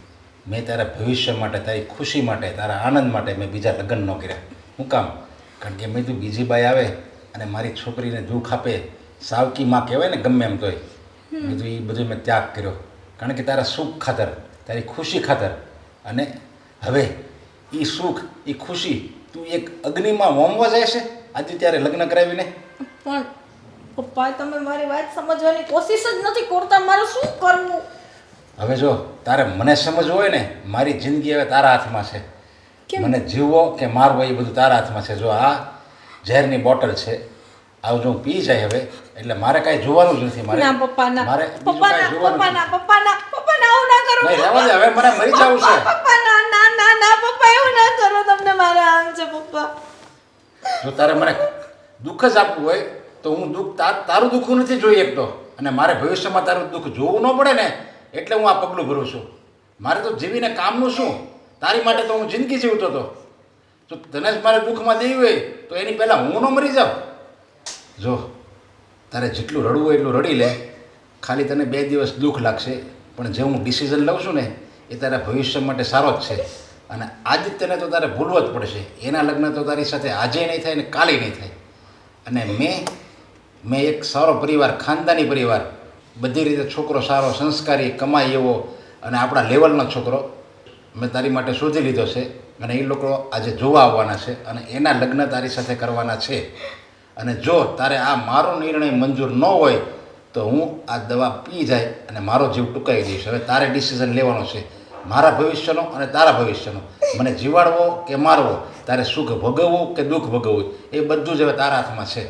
મેં તારા ભવિષ્ય માટે, તારી ખુશી માટે, તારા આનંદ માટે મેં બીજા લગ્ન ન કર્યા. શું કામ? કારણ કે મેં તું બીજી બાઈ આવે અને મારી છોકરીને દુઃખ આપે, સાવકી માં કહેવાય ને ગમે એમ તોય, મેં તો એ બધું મેં ત્યાગ કર્યો. કારણ કે તારા સુખ ખાતર, તારી ખુશી ખાતર. અને હવે એ સુખ, એ ખુશી તું એક અગ્નિમાં હોમવા જાય છે આજે ત્યારે લગ્ન કરાવીને. પણ પપ્પા, તમે મારી વાત સમજવાની કોશિશ જ નથી કરતા. મારે શું કરવું? હવે જો તારે મને સમજવું હોય ને, મારી જિંદગી હવે તારા હાથમાં છે. કેમ? મને જીવવો કે મારવો એ બધું તારા હાથમાં છે. જો આ ઝેરની બોટલ છે, આવું જો હું પી જાય હવે એટલે મારે કાંઈ જોવાનું જ નથી. ના પપ્પા, ના. મારે બીજું પપ્પા, કાંઈ ના. જોવાનું પપ્પા, નથી. ના. પપ્પા, ના. પપ્પા, ના, આવું ના કરો. નહીં, રહેવા દે, હવે મને મરી જવું છે. પપ્પા, ના, ના, ના, ના. પપ્પા, એવું ના કરો. તમને મારા આમ છે પપ્પા. જો તારે મને દુઃખ જ આપવું હોય તો હું દુઃખ તારું દુઃખ નથી જોઈ શકતો. અને મારે ભવિષ્યમાં તારું દુઃખ જોવું ન પડે ને એટલે હું આ પગલું ભરું છું. મારે તો જીવીને કામનું શું? તારી માટે તો હું જિંદગી જીવતો હતો. જો તને જ મારે દુઃખમાં દેવી હોય તો એની પહેલાં હું ન મરી જાઉં. જો તારે જેટલું રડવું હોય એટલું રડી લે. ખાલી તને 2 દિવસ દુઃખ લાગશે, પણ જે હું ડિસિઝન લઉં છું ને એ તારા ભવિષ્ય માટે સારો જ છે. અને આદિત્યને તો તારે ભૂલવો જ પડશે. એના લગ્ન તો તારી સાથે આજે નહીં થાય ને કાલે નહીં થાય. અને મેં એક સારો પરિવાર, ખાનદાની પરિવાર, બધી રીતે છોકરો સારો, સંસ્કારી, કમાય એવો અને આપણા લેવલનો છોકરો મેં તારી માટે શોધી લીધો છે. અને એ લોકો આજે જોવા આવવાના છે અને એના લગ્ન તારી સાથે કરવાના છે. અને જો તારે આ મારો નિર્ણય મંજૂર ન હોય તો હું આ દવા પી જાય અને મારો જીવ ટૂંકાવી દઈશ. હવે તારે ડિસિઝન લેવાનો છે, મારા ભવિષ્યનો અને તારા ભવિષ્યનો. મને જીવાડવો કે મારવો, તારે સુખ ભોગવવું કે દુઃખ ભોગવવું, એ બધું જ હવે તારા હાથમાં છે.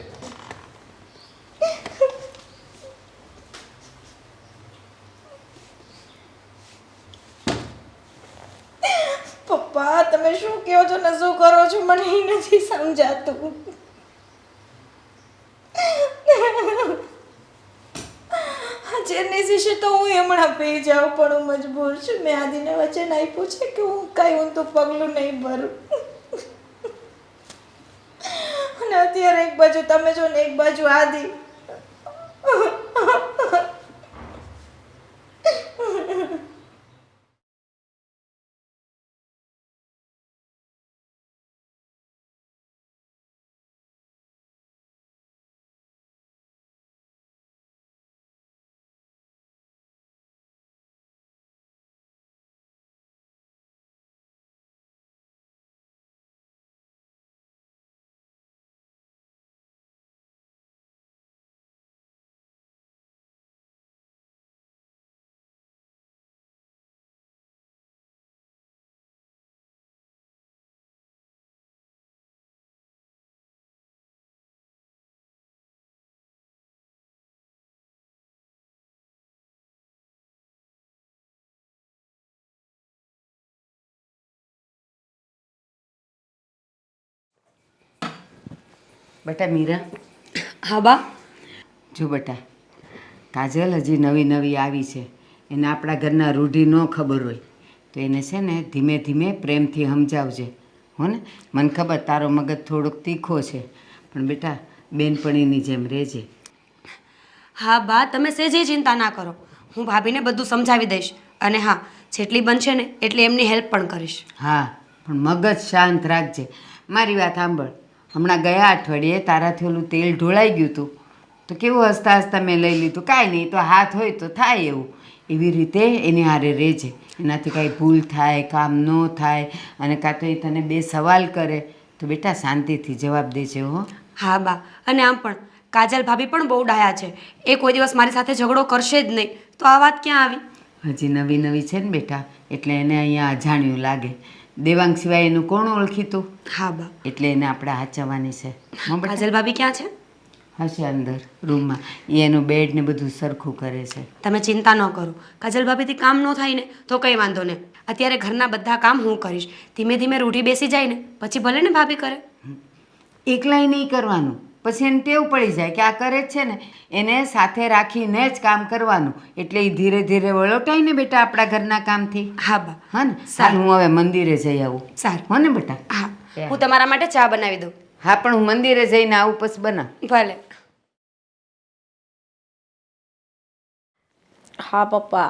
પપ્પા, તમે શું કહો છો ને શું કરો છો મને એ નથી સમજાતું. જેની શીશી તો હું હમણાં પી જાઉં પણ હું મજબૂર છું. મેં આદિને વચન આપ્યું છે કે હું કાંઈ ઊંધું પગલું નહીં ભરું. અને અત્યારે એક બાજુ તમે છો ને એક બાજુ આદિ. બેટા મીરા, હા બા. જો બેટા, કાજલ હજી નવી નવી આવી છે એને આપણા ઘરના રૂઢી ન ખબર હોય તો એને છે ને ધીમે ધીમે પ્રેમથી સમજાવજે હો ને. મને ખબર તારો મગજ થોડોક તીખો છે, પણ બેટા બેનપણીની જેમ રહેજે. હા બા, તમે સેજે ચિંતા ના કરો. હું ભાભીને બધું સમજાવી દઈશ. અને હા, જેટલી બનશે ને એટલી એમની હેલ્પ પણ કરીશ. હા, પણ મગજ શાંત રાખજે. મારી વાત સાંભળ, હમણાં ગયા અઠવાડિયે તારાથી ઓલું તેલ ઢોળાઈ ગયું હતું તો કેવું હસતા હસતા મેં લઈ લીધું. કાંઈ નહીં, તો હાથ હોય તો થાય એવું. એવી રીતે એની હારે રહેજે. એનાથી કાંઈ ભૂલ થાય, કામ ન થાય, અને કાં તો એ તને બે સવાલ કરે તો બેટા શાંતિથી જવાબ દેજે હો. હા બા, અને આમ પણ કાજલ ભાભી પણ બહુ ડાયા છે. એ કોઈ દિવસ મારી સાથે ઝઘડો કરશે જ નહીં. તો આ વાત ક્યાં આવી? હજી નવી નવી છે ને બેટા, એટલે એને અહીંયા અજાણ્યું લાગે. દેવાંગ સિવાય એનું કોણ ઓળખીતું? હા બા. એટલે એને આપણે હાચવવાની છે. હો બેટા? કાજલ ભાભી ક્યાં છે? હશે અંદર રૂમમાં. એ એનું બેડ ને બધું સરખું કરે છે. તમે ચિંતા ન કરો. કાજલ ભાભીથી કામ ન થાય ને તો કંઈ વાંધો નહીં. અત્યારે ઘરના બધા કામ હું કરીશ. ધીમે ધીમે રૂઢી બેસી જાય ને પછી ભલે ને ભાભી કરે. એકલાય નહીં કરવાનું, પછી એને ટેવ પડી જાય કે આ કરે જ છે ને, એને સાથે રાખીને જ કામ કરવાનું. એટલે એ ધીરે ધીરે વળોટાય ને બેટા આપણા ઘરના કામથી. હા બા. હા ને? સારું, હું હવે મંદિરે જઈ આવું. સારું. હો ને બેટા? હા, હું તમારા માટે ચા બનાવી દઉં. હા, પણ હું મંદિરે જઈને આવું પછી બનાવ. ભલે. હા પપ્પા,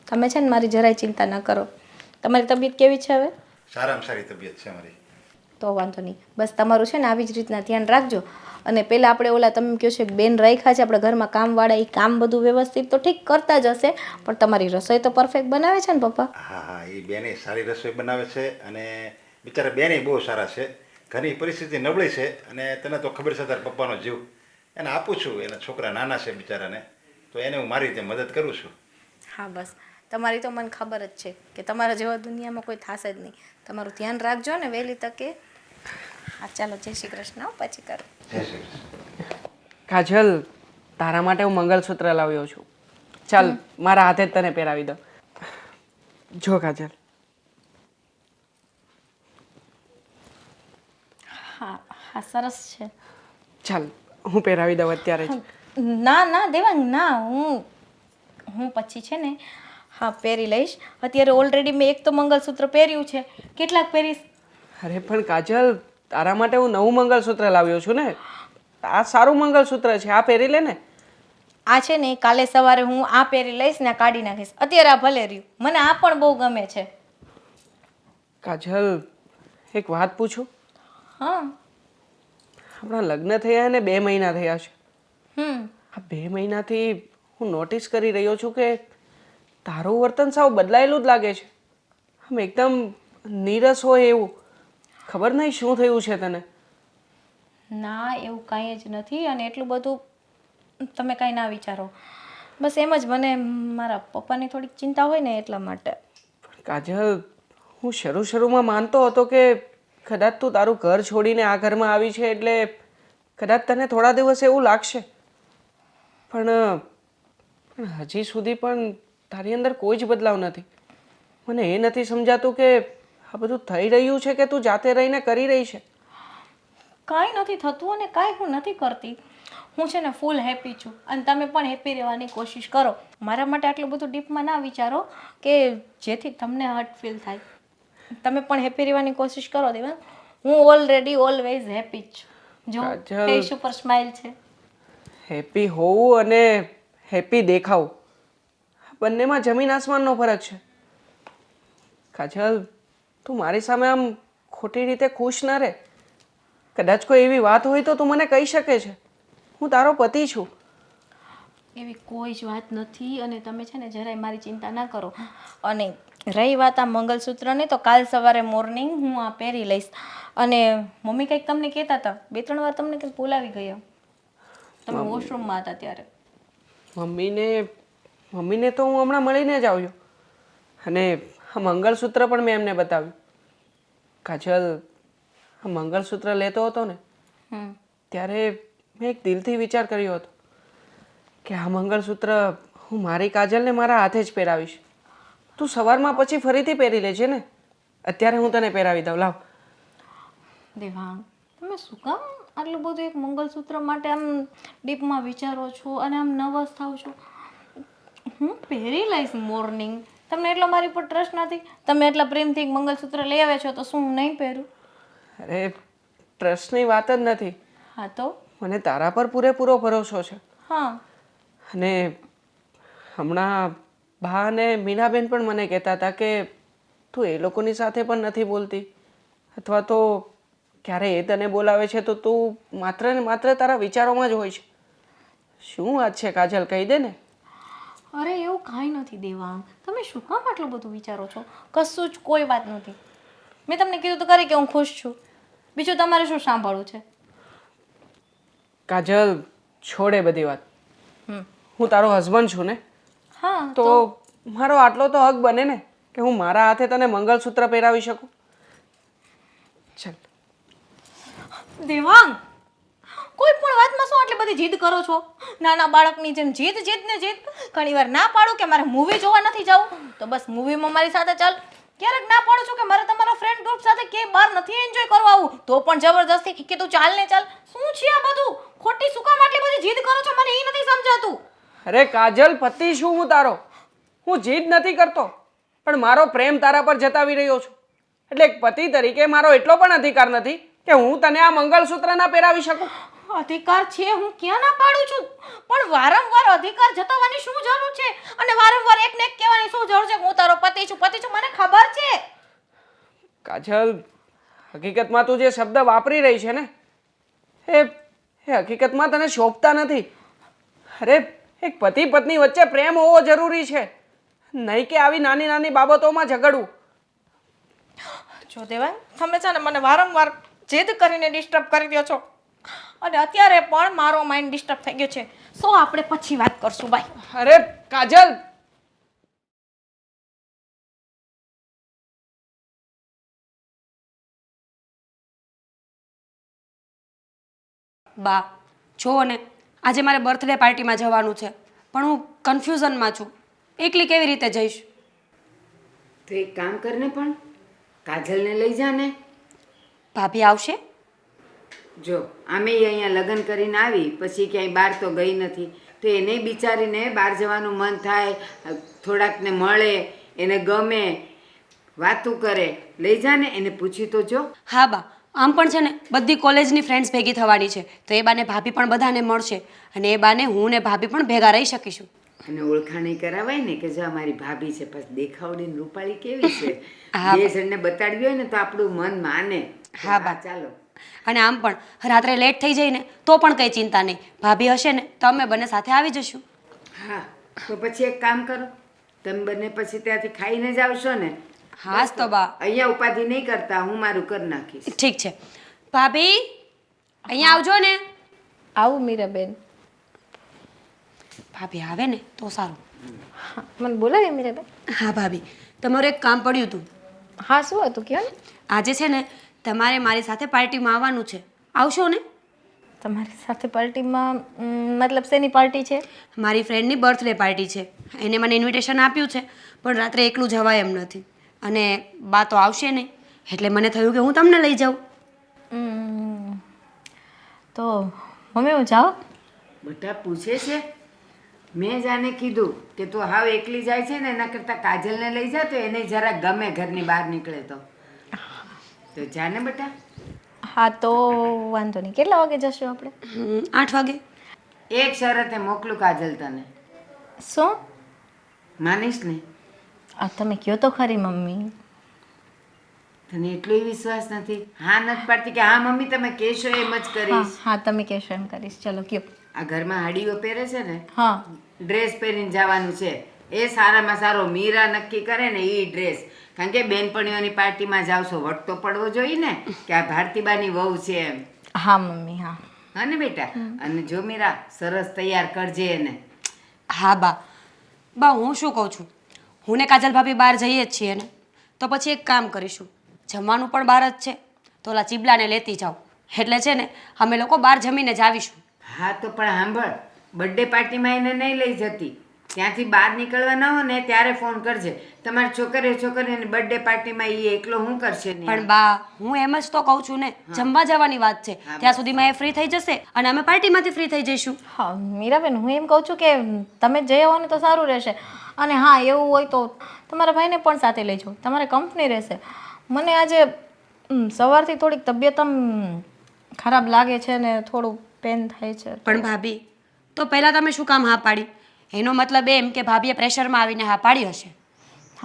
તમે છે ને મારી જરાય ચિંતા ના કરો. તમારી તબિયત કેવી છે હવે? સારામાં સારી તબિયત છે મારી. તો વાંધો નહીં, બસ તમારું છે ને આવી જ રીતના ધ્યાન રાખજો. અને પહેલાં આપણે ઓલા તમે કહો છો કે બેન રાખ્યા છે આપણા ઘરમાં કામવાળા, એ કામ બધું વ્યવસ્થિત તો ઠીક કરતા જ હશે, પણ તમારી રસોઈ તો પરફેક્ટ બનાવે છે ને પપ્પા? હા હા, એ બેને સારી રસોઈ બનાવે છે, અને બિચારા બેને બહુ સારા છે. ઘરની પરિસ્થિતિ નબળી છે, અને તને તો ખબર છે તારા પપ્પાનો જીવ એને આપું છું. એના છોકરા નાના છે બિચારાને, તો એને હું મારી રીતે મદદ કરું છું. હા બસ, તમારી તો મને ખબર જ છે કે તમારા જેવા દુનિયામાં કોઈ થશે જ નહીં. તમારું ધ્યાન રાખજો ને વહેલી તકે. હા ચાલો, જય શ્રી કૃષ્ણ. પછી કરો. જય શ્રી કૃષ્ણ. કાજલ, તારા માટે હું મંગળસૂત્ર લાવ્યો છું. ચાલ, મારા હાથે જ તને પહેરાવી દો. જો કાજલ. હા હા, સરસ છે. ચાલ, હું પહેરાવી દઉં અત્યારે જ. ના ના દેવાંગ, ના, હું પછી છે ને હા પહેરી લઈશ. અત્યારે ઓલરેડી મેં એક તો મંગળસૂત્ર પહેર્યું છે, કેટલાક પહેરીશ? અરે પણ કાજલ, તારા માટે હું નવું મંગળસૂત્ર લાવ્યો છું ને. આ સારું મંગળસૂત્ર છે, આ પહેરી લે ને. આ છે ને કાલે સવારે હું આ પહેરી લઈશ ને કાઢી નાખીશ. અત્યારે આ ભલે રહ્યું, મને આ પણ બહુ ગમે છે. કાજલ, એક વાત પૂછું? હા. આપણા લગ્ન થયા ને 2 મહિના થયા છે. હમ આ 2 મહિનાથી હું નોટિસ કરી રહ્યો છું કે તારું વર્તન સાવ બદલાયેલું જ લાગે છે. આમ એકદમ નીરસ હોય એવું. ખબર નહીં શું થયું છે તને. ના, એવું કાંઈ જ નથી. અને એટલું બધું તમે કાંઈ ના વિચારો. બસ એમ જ મને મારા પપ્પાની થોડીક ચિંતા હોય ને એટલા માટે. કાજલ, હું શરૂમાં માનતો હતો કે કદાચ તું તારું ઘર છોડીને આ ઘરમાં આવી છે એટલે કદાચ તને થોડા દિવસ એવું લાગશે, પણ હજી સુધી પણ તારી અંદર કોઈ જ બદલાવ નથી. મને એ નથી સમજાતું કે આ બધું થઈ રહ્યું છે કે તું જાતે રહીને કરી રહી છે. કાંઈ નથી થતું અને કાંઈ હું નથી કરતી. હું છે ને ફૂલ હેપી છું, અને તમે પણ હેપી રહેવાની કોશિશ કરો. મારા માટે આટલું બધું ડીપમાં ના વિચારો કે જેથી તમને હર્ટ ફીલ થાય. તમે પણ હેપી રહેવાની કોશિશ કરો દેવાંગ. હું ઓલરેડી ઓલવેઝ હેપી જ છું. જો કાજલ. ફેસ ઉપર સ્માઇલ છે. હેપી હોવું અને હેપી દેખાવું, બંનેમાં જમીન આસમાનનો ફરક છે. કાજલ, તું મારી સામે આમ ખોટી રીતે ખુશ ન રહે. કદાચ કોઈ એવી વાત હોય તો તું મને કહી શકે છે. હું તારો પતિ છું. એવી કોઈ જ વાત નથી, અને તમે છે ને જરાય મારી ચિંતા ના કરો. અને રહી વાત આ મંગલસૂત્રની, તો કાલ સવારે મોર્નિંગ હું આ પહેરી લઈશ. અને મમ્મી કંઈક તમને કહેતા હતા, 2-3 વાર તમને કંઈક બોલાવી ગયા. તમે વોશરૂમમાં હતા ત્યારે. મમ્મીને તો હું હમણાં મળીને જ આવ્યો, અને આ મંગળસૂત્ર પણ મેં એમને બતાવ્યું. કાજલ, આ મંગળસૂત્ર લેતો હતો ને ત્યારે મેં એક દિલથી વિચાર કર્યો હતો કે આ મંગળસૂત્ર હું મારી કાજલને મારા હાથે જ પહેરાવીશ. તું સવારમાં પછી ફરીથી પહેરી લેજે ને. અત્યારે હું તને પહેરાવી દઉં, લાવ. દેવાંગ, તમે શું કામ આટલું બધું એક મંગલસૂત્ર માટે આમ ડીપમાં વિચારો છો અને આમ નર્વસ થાવ છો? હું પહેરી લઈશ મોર્નિંગ. તમને એટલો મારી પર ટ્રસ્ટ નથી? તમે એટલા પ્રેમથી એક મંગલસૂત્ર લઈ આવ્યા છો તો શું હું નહીં પહેરું? અરે ટ્રસ્ટની વાત જ નથી, હા તો મને તારા પર પૂરેપૂરો ભરોસો છે. હા. અને હમણાં બા અને મીનાબેન પણ મને કહેતા હતા કે તું એ લોકોની સાથે પણ નથી બોલતી, અથવા તો ક્યારે એ તને બોલાવે છે તો તું માત્ર ને માત્ર તારા વિચારોમાં જ હોય છે. શું વાત છે કાજલ, કહી દે ને. અરે એવું કાંઈ નથી દેવાંગ. તમે શું કામ આટલું બધું વિચારો છો? કશું જ કોઈ વાત નથી. મેં તમને કીધું તો ખરી કે હું ખુશ છું. બીજું તમારે શું સાંભળવું છે? કાજલ છોડે બધી વાત. હું તારો હસબન્ડ છું ને, હા તો મારો આટલો તો હક બને ને કે હું મારા હાથે તને મંગલસૂત્ર પહેરાવી શકું. ચાલ. દેવાંગ, કોઈ પણ વાતમાં શું આટલી બધી જીદ કરો છો? નાના બાળકની જેમ જીદ જીદ ને જીદ. ઘણીવાર ના પાડું કે મારે મૂવી જોવા નથી જવું તો બસ મૂવીમાં મારી સાથે ચાલ. ક્યારેક ના પાડું છું કે મારે તમારા ફ્રેન્ડ ગ્રુપ સાથે ક્યાંય બહાર નથી એન્જોય કરવા આવું તો પણ જબરદસ્તી કે તું ચાલ ને ચાલ. શું છે આ બધું? ખોટી શું કામ આટલી બધી જીદ કરો છો? મને એ નથી સમજાતું. અરે કાજલ, પતિ છું હું તારો. હું જીદ નથી કરતો, પણ મારો પ્રેમ તારા પર જતાવી રહ્યો છું. એટલે એક પતિ તરીકે મારો એટલો પણ અધિકાર નથી કે હું તને આ મંગલસૂત્ર ના પહેરાવી શકું. અધિકાર છે, હું ક્યાં ના પાડું છું, પણ વારંવાર અધિકાર જતાવવાની શું જરૂર છે? અને વારંવાર એક ને એક કહેવાની શું જરૂર છે? હું તારો પતિ છું, મને ખબર છે. કાજલ, હકીકતમાં તું જે શબ્દ વાપરી રહી છે ને એ હકીકતમાં તને શોભતા નથી. અરે એક પતિ પત્ની વચ્ચે પ્રેમ હોવો જરૂરી છે, નહીં કે આવી નાની નાની બાબતોમાં ઝઘડવું. જો દેવાંગ, તમે છે ને મને વારંવાર જીદ કરીને ડિસ્ટર્બ કરી દો છો અને અત્યારે પણ મારો માઇન્ડ ડિસ્ટર્બ થઈ ગયો છે. સો આપણે પછી વાત કરશું. બાય. અરે કાજલ, બા જુઓ ને, આજે મારે બર્થડે પાર્ટીમાં જવાનું છે પણ હું કન્ફ્યુઝનમાં છું. એકલી કેવી રીતે જઈશ? તો એક કામ કરને, પણ કાજલને લઈ જા ને. ભાભી આવશે? જો આમે અહીંયા લગ્ન કરીને આવી પછી ક્યાંય બહાર તો ગઈ નથી, તો એને બિચારીને બહાર જવાનું મન થાય, થોડાકને મળે, એને ગમે, વાતું કરે. લઈ જા ને, એને પૂછી તો જો. હા બા, આમ પણ છે ને બધી કોલેજની ફ્રેન્ડ્સ ભેગી થવાની છે તો એ બાને ભાભી પણ બધાને મળશે અને એ બાને હું ને ભાભી પણ ભેગા રહી શકીશું. અને ઓળખાણી કરાવાય ને કે જો અમારી ભાભી છે, પછી દેખાવડીને રૂપાળી કેવી છે. હા. બે જણને બતાડવી હોય ને તો આપણું મન માને. હા બા. ચાલો. અને આમ પણ રાત્રે લેટ થઈ જાય ને તો પણ કંઈ ચિંતા નહીં, ભાભી હશે ને તો અમે બંને સાથે આવી જશું. હા, તો પછી એક કામ કરો, તમે બંને પછી ત્યાંથી ખાઈને જ આવશો ને? હા જ તો બા. અહીંયા ઉપાધિ નહીં કરતા, હું મારું કરી નાખીશ. ઠીક છે. ભાભી અહીંયા આવજો ને. આવું મીરાબેન. ભાભી આવે ને તો સારું. મને બોલાવી મીરાબેન. હા ભાભી, તમારું એક કામ પડ્યું હતું. હા, શું હતું કયો ને? આજે છે ને તમારે મારી સાથે પાર્ટીમાં આવવાનું છે, આવશો ને? તમારી સાથે પાર્ટીમાં મતલબ શેની પાર્ટી છે? મારી ફ્રેન્ડની બર્થડે પાર્ટી છે, એને મને ઇન્વિટેશન આપ્યું છે પણ રાત્રે એકલું જવાય એમ નથી અને બા તો આવશે નહીં એટલે મને થયું કે હું તમને લઈ જાઉં. તો મમ્મી હું જાઉં? બધા પૂછે છે, મેં જાને કીધું કે તું હાવ એકલી જાય છે ને એના કરતાં કાજલને લઈ જા તો એને જરા ગમે ઘરની બહાર નીકળે તો જાને બેટા. હા તો વાંધો નહીં. કેટલા વાગે જશું આપણે? 8 વાગે. એક શરતે મોકલું કાજલ તને, શું? માનીશ ને? આ તમે કયો તો ખરી મમ્મી. તને એટલો વિશ્વાસ નથી? હા નથી પાડતી કે હા મમ્મી તમે કહેશો એમ જ કરીશ? હા તમે કહેશો એમ કરીશ. ચલો કયો. આ ઘરમાં હાડીઓ પહેરે છે ને, હા ડ્રેસ પહેરીને જવાનું છે. એ સારામાં સારો મીરા નક્કી કરે ને એ ડ્રેસ. કારણ કે બેનપણીઓની પાર્ટીમાં જાવ છો, વટ તો પડવો જોઈએ ને કે આ ભારતીબાની વહુ છે એમ. હા મમ્મી. હા હા ને બેટા? અને જો મીરા સરસ તૈયાર કરજે એને. હા બા. બા હું શું કહું છું, હું ને કાજલ ભાભી બહાર જઈએ જ છીએ ને તો પછી એક કામ કરીશું, જમવાનું પણ બહાર જ છે તો ઓલા ચીબલાને લેતી જાઓ, એટલે છે ને અમે લોકો બહાર જમીને જ આવીશું. હા તો પણ સાંભળ, બર્થડે પાર્ટીમાં એને નહીં લઈ જતી, ત્યાંથી બહાર નીકળવા ન હોય ને ત્યારે ફોન કરજે. તમારી છોકરીની બર્થડે પાર્ટીમાં એ એકલો શું કરશે ને? પણ બા હું એમ જ તો કહું છું ને, જમવા જવાની વાત છે. ત્યાં સુધીમાં એ ફ્રી થઈ જશે અને અમે પાર્ટીમાંથી ફ્રી થઈ જઈશું. હા મીરાબેન, હું એમ કહું છું કે તમે જઈ આવો ને તો સારું રહેશે. અને હા, એવું હોય તો તમારા ભાઈને પણ સાથે લઈ જાઓ, તમારે કંપની રહેશે. મને આજે સવારથી થોડીક તબિયત ખરાબ લાગે છે ને થોડું પેન થાય છે. પણ ભાભી, તો પહેલાં તમે શું કામ હા પાડી? એનો મતલબ એમ કે ભાભીએ પ્રેશરમાં આવીને હા પાડી હશે.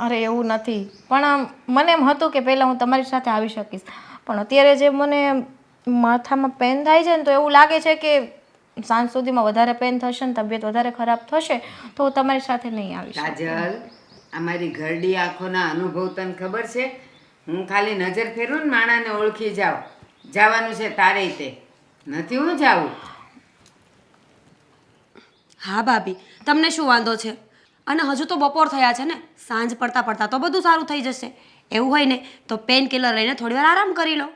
અરે એવું નથી, પણ મને એમ હતું કે પહેલાં હું તમારી સાથે આવી શકીશ, પણ અત્યારે જે મને માથામાં પેન થાય છે ને તો એવું લાગે છે કે સાંજ સુધીમાં વધારે પેન થશે ને તબિયત વધારે ખરાબ થશે તો હું તમારી સાથે નહીં આવી શકું. કાજલ, અમારી ઘરડી આંખોના અનુભવ તને ખબર છે. હું ખાલી નજર ફેરવું ને માણાને ઓળખી જાઉં. જવાનું છે તારે તે નથી હું જાઉં. હા ભાભી, તમને શું વાંધો છે? અને હજુ તો બપોર થયા છે ને, સાંજ પડતા પડતા તો બધું સારું થઈ જશે. એવું હોય ને તો પેન કિલર લઈને થોડી વાર આરામ કરી લો.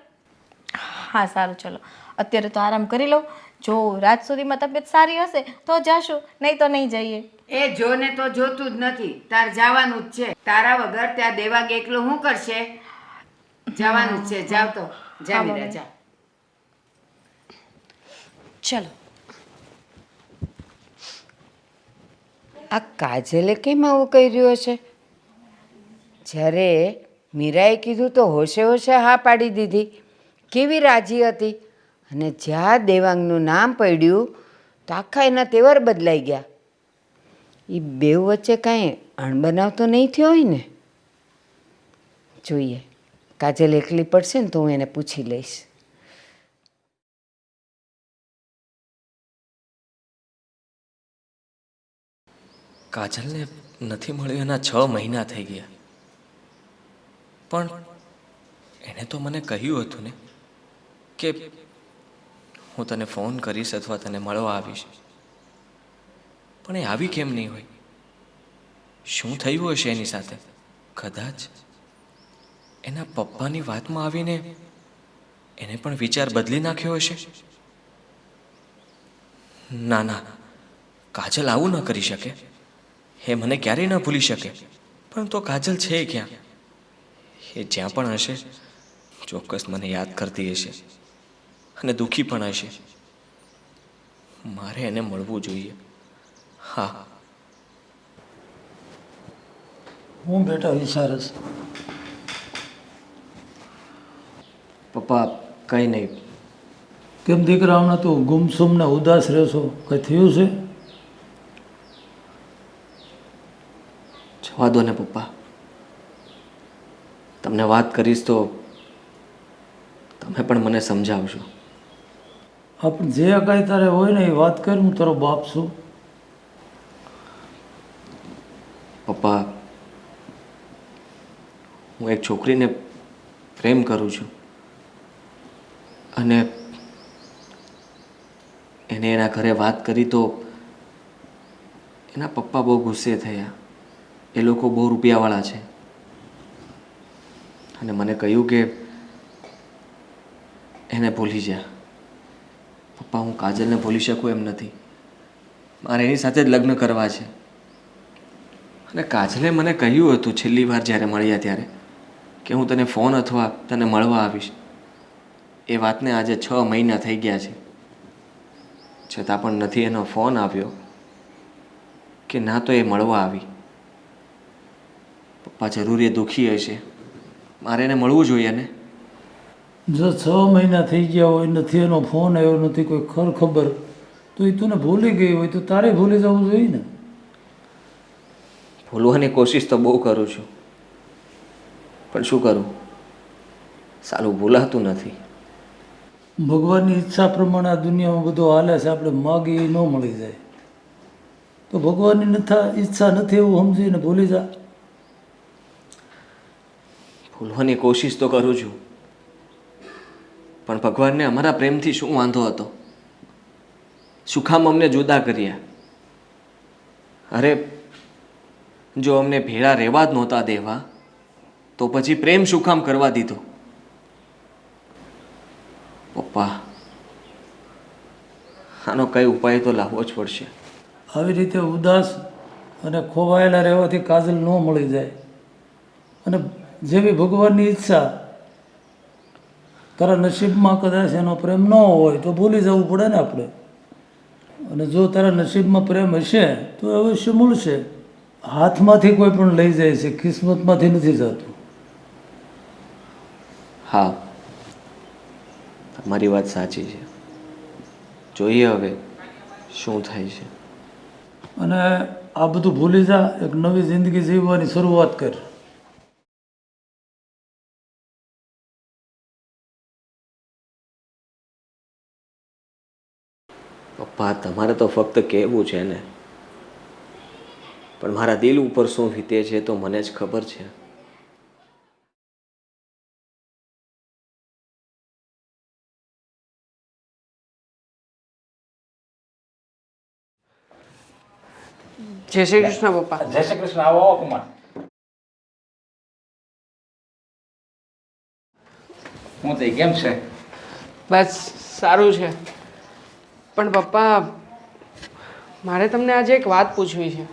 હા સારું, ચલો અત્યારે તો આરામ કરી લઉં. જો રાત સુધીમાં તબિયત સારી હશે તો જાશું, નહીં તો નહીં જઈએ. એ જોને તો જોતું જ નથી, તાર જવાનું જ છે. તારા વગર ત્યાં દેવાંગ એકલો શું કરશે? જવાનું જ છે. જાવ તો જામી રાજા. ચલો. આ કાજલે કેમ આવું કર્યું હશે? જ્યારે મીરાએ કીધું તો હોશે હોશે હા પાડી દીધી. કેવી રાજી હતી. અને જ્યાં દેવાંગનું નામ પડ્યું તો આખા એના તેવર બદલાઈ ગયા. એ બેવ વચ્ચે કાંઈ અણબનાવ તો નહીં થયો હોય ને? જોઈએ, કાજલ એકલી પડશે ને તો હું એને પૂછી લઈશ. કાજલને નથી મળ્યું એના 6 મહિના થઈ ગયા, પણ એણે તો મને કહ્યું હતું ને કે હું તને ફોન કરીશ અથવા તને મળવા આવીશ. પણ એ આવી કેમ નહીં હોય? શું થયું હશે એની સાથે? કદાચ એના પપ્પાની વાતમાં આવીને એને પણ વિચાર બદલી નાખ્યો હશે. ના ના, કાજલ આવું ન કરી શકે. એ મને ક્યારેય ન ભૂલી શકે. પણ તો કાજલ છે ક્યાં? એ જ્યાં પણ હશે ચોક્કસ મને યાદ કરતી હશે અને દુઃખી પણ હશે. મારે એને મળવું જોઈએ. હા. હું બેટા વિચારસ? પપ્પા કંઈ નહીં. કેમ દીકરા હમણાં તું ગુમસુમ ને ઉદાસ રહેશો? કંઈ થયું છે? જવા દો ને પપ્પા. તમને વાત કરીશ તો તમે પણ મને સમજાવશો. આપણે જે કાંઈ તારે હોય ને એ વાત કર, હું તારો બાપ છું. પપ્પા, હું એક છોકરીને પ્રેમ કરું છું અને એને એના ઘરે વાત કરી તો એના પપ્પા બહુ ગુસ્સે થયા. એ લોકો બહુ રૂપિયાવાળા છે અને મને કહ્યું કે એને ભૂલી જા. પપ્પા, હું કાજલને ભૂલી શકું એમ નથી. મારે એની સાથે જ લગ્ન કરવા છે. અને કાજલે મને કહ્યું હતું છેલ્લી વાર જ્યારે મળ્યા ત્યારે કે હું તને ફોન અથવા તને મળવા આવીશ. એ વાતને આજે 6 મહિના થઈ ગયા છે, છતાં પણ નથી એનો ફોન આવ્યો કે ના તો એ મળવા આવી. પપ્પા જરૂર એ દુઃખી હશે. મારે એને મળવું જોઈએ ને. જો 6 મહિના થઈ ગયા હોય, નથી એનો ફોન આવ્યો, નથી કોઈ ખબર, તો એ તને ભૂલી ગઈ હોય તો તારે ભૂલી જવું જોઈએ ને. ભૂલવાની કોશિશ તો બહુ કરું છું, પણ શું કરું, સાલું ભૂલાતું નથી. ભગવાનની ઈચ્છા પ્રમાણે આ દુનિયામાં બધું હાલે છે. આપણે માગીએ એ ન મળી જાય તો ભગવાનની ઈચ્છા નથી એવું સમજીને ભૂલી જા. ભૂલવાની કોશિશ તો કરું છું, પણ ભગવાનને અમારા પ્રેમથી શું વાંધો હતો? શું કામ અમને જુદા કર્યા? અરે, જો અમને ભેળા રહેવા જ નહોતા દેવા તો પછી પ્રેમ શું કામ કરવા દીધો? પપ્પા, આનો કઈ ઉપાય તો લાવવો જ પડશે. આવી રીતે ઉદાસ અને ખોવાયેલા રહેવાથી કાજલ ન મળી જાય. અને જેવી ભગવાનની ઈચ્છા, તારા નસીબમાં કદાચ એનો પ્રેમ ન હોય તો ભૂલી જવું પડે ને આપણે. અને જો તારા નસીબમાં પ્રેમ હશે તો અવશ્ય મળશે. હાથમાંથી કોઈ પણ લઈ જાય છે, કિસ્મતમાંથી નથી જતું. હા, તમારી વાત સાચી છે. જોઈએ હવે શું થાય છે. અને આ બધું ભૂલી જા, એક નવી જિંદગી જીવવાની શરૂઆત કર. પપ્પા, તમારે તો ફક્ત કહેવું છે ને, પણ મારા દિલ ઉપર શું વીતે છે તો મને જ ખબર છે. જય શ્રી કૃષ્ણ પપ્પા. જય શ્રી કૃષ્ણ. આવો આવો કુમાર. હું તો કેમ છે? બસ સારું છે. પણ પપ્પા, મારે તમને આજે એક વાત પૂછવી છે.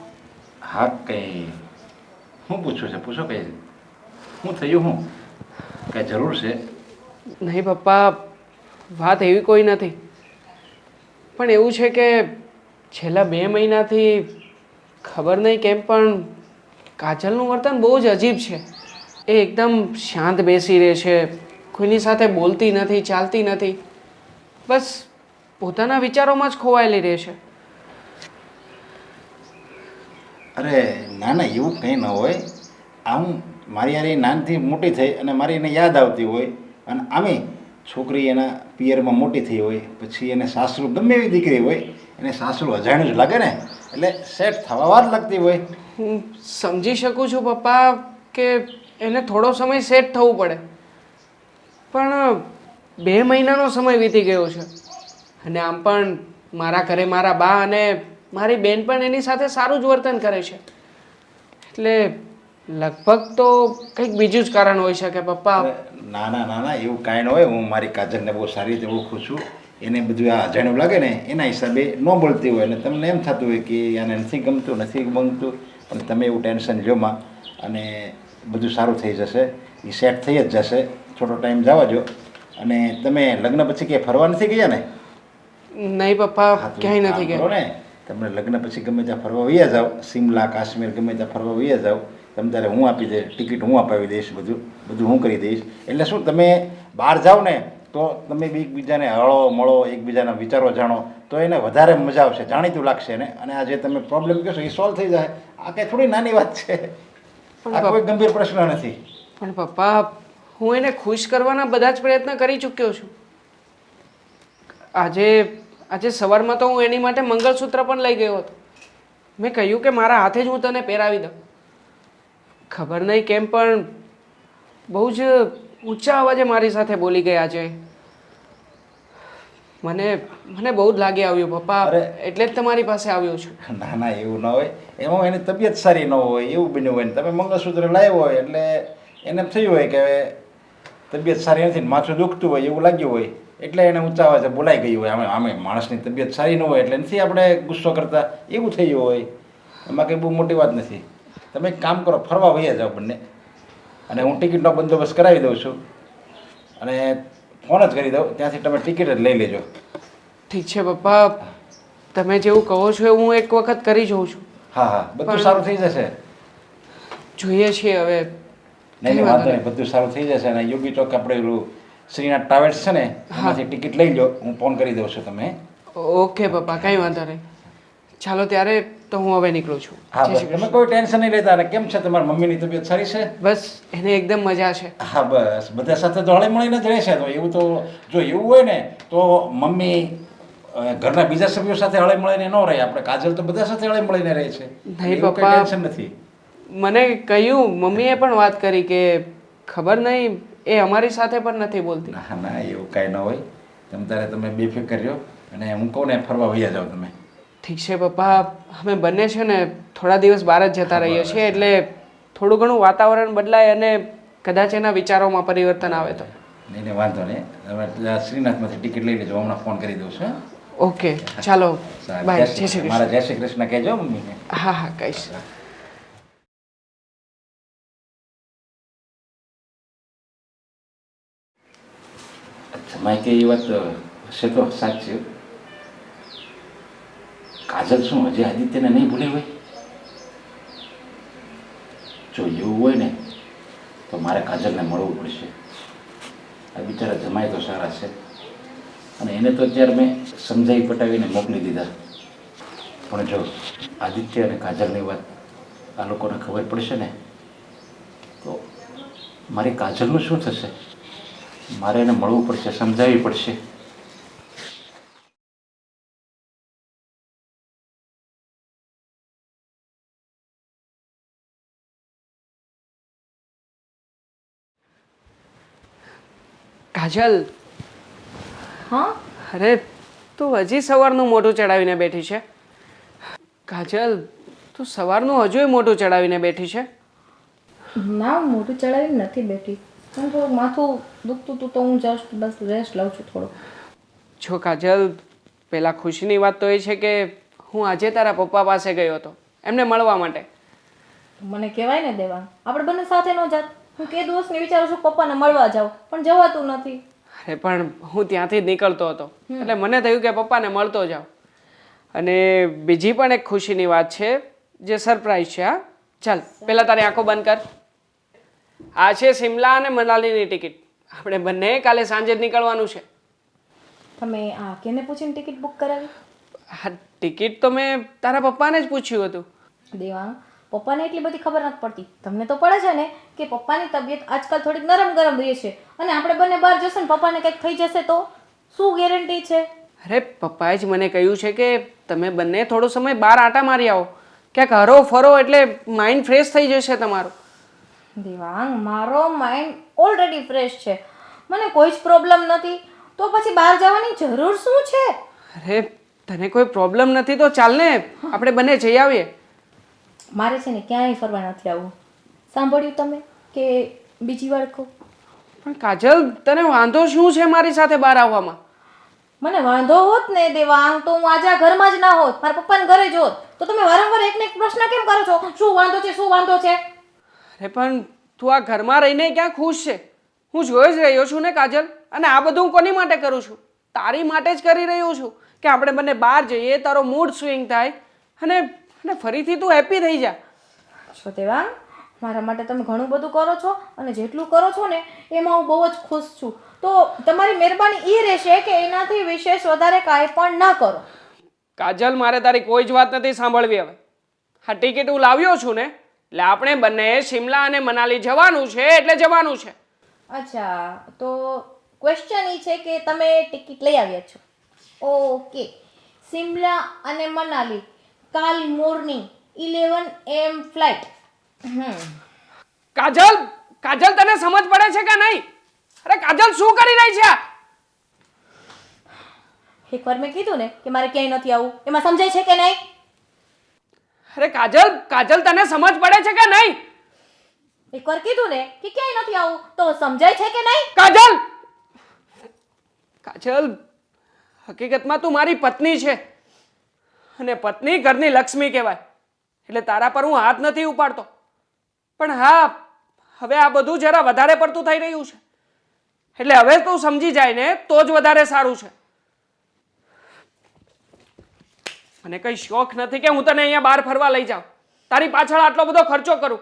હા, કંઈ શું પૂછવું છે? પૂછો. કંઈ શું થયું? હું કંઈ જરૂર છે? નહીં પપ્પા, વાત એવી કોઈ નથી. પણ એવું છે કે છેલ્લા 2 મહિનાથી ખબર નહીં કેમ પણ કાજલનું વર્તન બહુ જ અજીબ છે. એ એકદમ શાંત બેસી રહે છે, કોઈની સાથે બોલતી નથી, ચાલતી નથી, બસ પોતાના વિચારોમાં જ ખોવાયેલી રહે છે. અરે ના ના, એવું કંઈ ન હોય. આમ મારી યાર નાનથી મોટી થઈ અને મારી એને યાદ આવતી હોય, અને આમે છોકરી એના પિયરમાં મોટી થઈ હોય, પછી એને સાસરું ગમે એવી દીકરી હોય, એને સાસરું અજાણ્યું જ લાગે ને, એટલે સેટ થવા વાર લાગતી હોય. હું સમજી શકું છું પપ્પા કે એને થોડો સમય સેટ થવું પડે, પણ 2 મહિનાનો સમય વીતી ગયો છે. અને આમ પણ મારા ઘરે મારા બા અને મારી બેન પણ એની સાથે સારું જ વર્તન કરે છે. એટલે લગભગ તો કંઈક બીજું જ કારણ હોઈ શકે પપ્પા. અરે ના ના ના ના, એવું કાંઈ ન હોય. હું મારી કાજલને બહુ સારી રીતે ઓળખું છું. એને બધું આ અજાણ્યું લાગે ને એના હિસાબે ન બોલતી હોય, અને તમને એમ થતું હોય કે આને નથી ગમતું, પણ તમે એવું ટેન્શન લ્યો માં, અને બધું સારું થઈ જશે. એ સેટ થઈ જ જશે. થોડો ટાઈમ જવા દો. અને તમે લગ્ન પછી ક્યાંય ફરવા નથી ગયા ને? નહીં પપ્પા, હા, તો ક્યાંય કામ નથી કરો ગયા. ને, તમને લગ્ન પછી ગમે ત્યાં ફરવા વયા જાઓ, શિમલા કાશ્મીર ગમે ત્યાં ફરવા વયા જાઓ. તમે ત્યારે હું આપી દઈશ, ટિકિટ હું અપાવી દઈશ, બધું હું કરી દઈશ. એટલે શું, તમે બહાર જાઓ ને તો તમે એકબીજાને હળો મળો, એકબીજાના વિચારો જાણો, તો એને વધારે મજા આવશે, જાણીતું લાગશે એને. અને આ જે તમે પ્રોબ્લેમ કહો છો એ સોલ્વ થઈ જાય. આ કંઈ થોડી નાની વાત છે, આ કોઈ ગંભીર પ્રશ્ન નથી. પણ પપ્પા, હું એને ખુશ કરવાના બધા જ પ્રયત્ન કરી ચૂક્યો છું. આજે સવારમાં તો હું એની માટે મંગળસૂત્ર પણ લઈ ગયો હતો. મેં કહ્યું કે મારા હાથે જ હું તને પહેરાવી દઉં. ખબર નહીં કેમ પણ બહુ જ ઊંચા અવાજે મારી સાથે બોલી ગયા છે. મને બહુ જ લાગી આવ્યું પપ્પા, એટલે જ તમારી પાસે આવ્યો છું. ના ના, એવું ન હોય. એમાં એની તબિયત સારી ન હોય એવું બન્યું હોય ને તમે મંગળસૂત્ર લાવ્યો હોય એટલે એને એમ થયું હોય કે તબિયત સારી નથી ને માથું દુખતું હોય એવું લાગ્યું હોય, એટલે એને ઊંચા અવાજે બોલાઈ ગયું હોય. આમે માણસની તબિયત સારી ન હોય એટલે નથી આપણે ગુસ્સો કરતા, એવું થયું હોય. એમાં કંઈ બહુ મોટી વાત નથી. તમે એક કામ કરો, ફરવા વયા જાઓ બંને, અને હું ટિકિટનો બંદોબસ્ત કરાવી દઉં છું, અને ફોન જ કરી દઉં, ત્યાંથી તમે ટિકિટ જ લઈ લેજો. ઠીક છે પપ્પા, તમે જેવું કહો છો એવું હું એક વખત કરી જોઉં છું. હા હા, બધું સારું થઈ જશે. જોઈએ છીએ હવે. નહીં વાંધો નહીં, બધું સારું થઈ જશે. અને યોગી ચોક આપણે પેલું શ્રીનાથ ટ્રાવેલ્સ છે ને, એમાંથી ટિકિટ લઈ લો, હું ફોન કરી દઉં છું તમે. ઓકે પપ્પા, કંઈ વાંધો નહીં. ચાલો ત્યારે તો હું હવે નીકળું છું. હા બસ, તમે કોઈ ટેન્શન નહીં લેતા. અને કેમ છે તમારા મમ્મીની તબિયત સારી છે? બસ એને એકદમ મજા છે. હા બસ, બધા સાથે તો હળી મળીને જ રહેશે. તો એવું તો જો એવું હોય ને તો મમ્મી ઘરના બીજા સભ્યો સાથે હળી મળીને ન રહે. આપણે કાજલ તો બધા સાથે હળી મળીને રહે છે. નહીં એવું કંઈ પપ્પા, ટેન્શન નથી. મને કહ્યું, મમ્મીએ પણ વાત કરી કે ખબર નહીં એ અમારી સાથે પણ નથી બોલતી. ના ના, એવું કાંઈ ન હોય. તમે બેફિકર રહ્યો, અને હું કહું ને ફરવા વયા જાઓ તમે. ઠીક છે પપ્પા, અમે બંને છે ને થોડા દિવસ બહાર જ જતા રહીએ છીએ, એટલે થોડું ઘણું વાતાવરણ બદલાય અને કદાચ એના વિચારોમાં પરિવર્તન આવે તો. નહીં વાંધો નહીં. તમે શ્રીનાથમાંથી ટિકિટ લઈ લેજો, હમણાં ફોન કરી દઉં છું. ઓકે ચાલો બાય, જય શ્રી મારા કૃષ્ણ. જય શ્રી કૃષ્ણ કહેજો મમ્મીને. હા હા કહીશ. જમાઈ કે એ વાત હશે તો સાચી. કાજલ શું હજી આદિત્યને નહીં ભૂલી હોય? જો એવું હોય ને તો મારે કાજલને મળવું પડશે. આ બિચારા જમાઈ તો સારા છે અને એને તો અત્યારે મેં સમજાવી પટાવીને મોકલી દીધા. પણ જો આદિત્ય અને કાજલની વાત આ લોકોને ખબર પડશે ને તો મારી કાજલનું શું થશે? મારે એને મળવું પડશે, સમજાવવી પડશે. કાજલ, હા અરે તું હજી સવારનું મોઢું ચડાવીને બેઠી છે. કાજલ, તું સવારનું હજુય મોઢું ચડાવીને બેઠી છે. ના હું મોઢું ચડાવીને નથી બેઠી પણ થોડું માથું દુખતું હતું તો હું જસ્ટ બસ રેસ્ટ લઉં છું થોડો. જો કાજલ, પહેલાં ખુશીની વાત તો એ છે કે હું આજે તારા પપ્પા પાસે ગયો હતો એમને મળવા માટે. મને કહેવાય ને દેવા આપણે બંને સાથે ન જાત. હું કે દોસ્તને વિચારું છું પપ્પાને મળવા જાઉં પણ જવાતું નથી. અરે પણ હું ત્યાંથી જ નીકળતો હતો એટલે મને થયું કે પપ્પાને મળતો જાઉં. અને બીજી પણ એક ખુશીની વાત છે જે સરપ્રાઈઝ છે. હા ચાલ પહેલાં તારી આંખો બંધ કર. આ છે શિમલા અને મનાલીની ટિકિટ. આપણે બંને કાલે સાંજે જ નીકળવાનું છે. તમે આ કેને પૂછીને ટિકિટ બુક કરાવી? હા ટિકિટ તો મેં તારા પપ્પાને જ પૂછ્યું હતું. દેવાંગ, પપ્પાને એટલી બધી ખબર નથી પડતી. તમને તો પડે છે ને કે પપ્પાની તબિયત આજકાલ થોડીક નરમ ગરમ રહે છે અને આપણે બંને બહાર જશે ને પપ્પાને કંઈક થઈ જશે તો શું ગેરંટી છે? અરે પપ્પાએ જ મને કહ્યું છે કે તમે બંને થોડો સમય બહાર આટા મારી આવો, ક્યાંક હરો ફરો એટલે માઇન્ડ ફ્રેશ થઈ જશે તમારું. દેવાંગ, મારો માઇન્ડ ઓલરેડી ફ્રેશ છે, મને કોઈ જ પ્રોબ્લેમ નથી, તો પછી બહાર જવાની જરૂર શું છે? અરે તને કોઈ પ્રોબ્લેમ નથી તો ચાલ ને આપણે બંને જઈ આવીએ. મારે છે ને ક્યાંય ફરવા નથી આવવું. સાંભળ્યું તમે કે બીજી વાર કહું? પણ કાજલ, તને વાંધો શું છે મારી સાથે બહાર આવવામાં? મને વાંધો હોત ને દેવાંગ તો હું આજે આ ઘરમાં જ ના હોત, મારા પપ્પાના ઘરે જ હોત. તો તમે વારંવાર એકને એક પ્રશ્ન કેમ કરો છો? શું વાંધો છે, શું વાંધો છે? અરે પણ તું આ ઘરમાં રહીને ક્યાં ખુશ છે? હું જોઈ જ રહ્યો છું ને કાજલ. અને આ બધું હું કોની માટે કરું છું? તારી માટે જ કરી રહ્યો છું કે આપણે બંને બહાર જઈએ, તારો મૂડ સ્વિંગ થાય અને ફરીથી તું હેપી થઈ જા. છો દેવાંગ, મારા માટે તમે ઘણું બધું કરો છો અને જેટલું કરો છો ને એમાં હું બહુ જ ખુશ છું. તો તમારી મહેરબાની એ રહેશે કે એનાથી વિશેષ વધારે કાંઈ પણ ના કરો. કાજલ, મારે તારી કોઈ જ વાત નથી સાંભળવી હવે. હા ટિકિટ હું લાવ્યો છું ને એટલે આપણે બંને શિમલા અને મનાલી જવાનું છે એટલે જવાનું છે. અચ્છા, તો ક્વેશ્ચન એ છે કે તમે ટિકિટ લઈ આવ્યા છો? ઓકે, શિમલા અને મનાલી કાલ મોર્નિંગ 11 AM ફ્લાઇટ. કાજલ, કાજલ તને સમજ પડે છે કે નહીં? અરે કાજલ શું કરી રહી છે? એકવાર મેં કીધું ને કે મારે ક્યાંય નથી આવવું, એમાં સમજાય છે કે નહીં? અરે કાજલ, કાજલ તને સમજ પડે છે કે નહીં? એકવાર કીધું ને કે ક્યાંય નથી આવવું તો સમજાય છે કે નહીં? કાજલ, કાજલ, હકીકતમાં તું મારી પત્ની છે અને પત્ની ઘરની લક્ષ્મી કહેવાય એટલે તારા પર હું હાથ નથી ઉપાડતો. પણ હા, હવે આ બધું જરા વધારે પડતું થઈ રહ્યું છે એટલે હવે તું સમજી જાય ને તો જ વધારે સારું છે. મને કઈ શોખ નથી કે હું તને અહીંયા બહાર ફરવા લઈ જાઉં, તારી પાછળ આટલો બધો ખર્ચો કરું.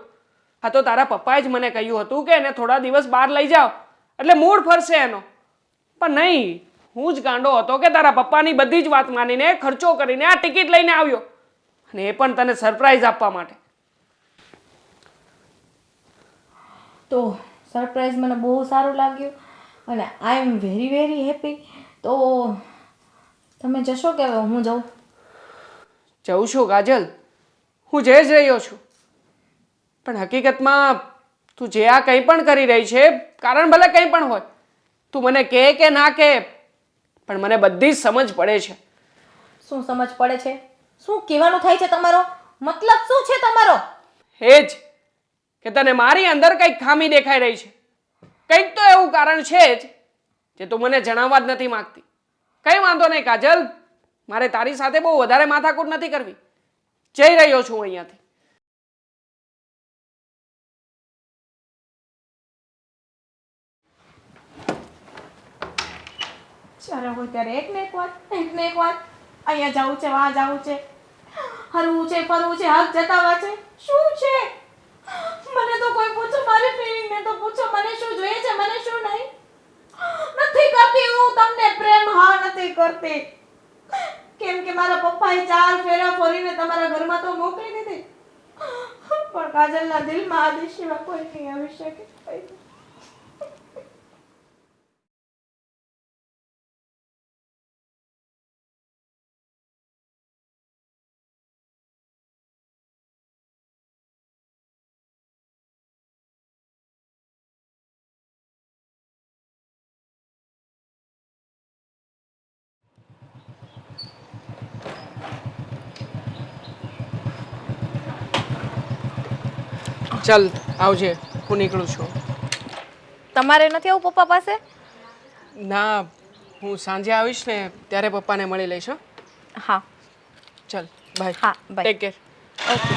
હા તો તારા પપ્પાએ જ મને કહ્યું હતું કે એને થોડા દિવસ બહાર લઈ જાઓ એટલે મૂડ ફરશે એનો. પણ નહીં, હું જ ગાંડો હતો કે તારા પપ્પાની બધી જ વાત માનીને ખર્ચો કરીને આ ટિકિટ લઈને આવ્યો અને એ પણ તને સરપ્રાઈઝ આપવા માટે. તો સરપ્રાઈઝ મને બહુ સારું લાગ્યું અને આઈ એમ વેરી વેરી હેપી. તો તમે જશો કે હવે હું જાઉં? જઉં છું કાજલ, હું જઈ જ રહ્યો છું. પણ હકીકતમાં તું જે આ કંઈ પણ કરી રહી છે, કારણ ભલે કંઈ પણ હોય, તું મને કહે કે ના કહે પણ મને બધી જ સમજ પડે છે. શું સમજ પડે છે? શું કહેવાનું થાય છે તમારો? મતલબ શું છે તમારો? એ જ કે તને મારી અંદર કંઈક ખામી દેખાઈ રહી છે. કંઈક તો એવું કારણ છે જ જે તું મને જણાવવા જ નથી માંગતી. કંઈ વાંધો નહીં કાજલ, મારે તારી સાથે બહુ વધારે માથાકૂટ નથી કરવી. જઈ રહ્યો છું અહીંયાથી. જ્યારે હોય ત્યારે એક ને એક વાત અહીંયા જવું છે વहाँ જવું છે, હરવું છે ફરવું છે, હક જતાવા છે. શું છે? મને તો કોઈ પૂછો, મારી ફિલિંગ ને તો પૂછો, મને શું જોઈએ છે, મને શું નહીં. નથી કરતી હું તમને પ્રેમ, હા નથી કરતી. કેમ કે મારા પપ્પાએ 4 ફેરા ફરીને તમારા ઘરમાં તો મોકલી દીધી, પણ કાજલના દિલમાં આદિ સિવાય કોઈ નહીં આવી શકે. ચાલ આવજે, હું નીકળું છું. તમારે નથી આવું પપ્પા પાસે? ના, હું સાંજે આવીશ ને ત્યારે પપ્પાને મળી લઈશ. હો? હા ચાલ બાય. હા બાય. Take care. ઓકે.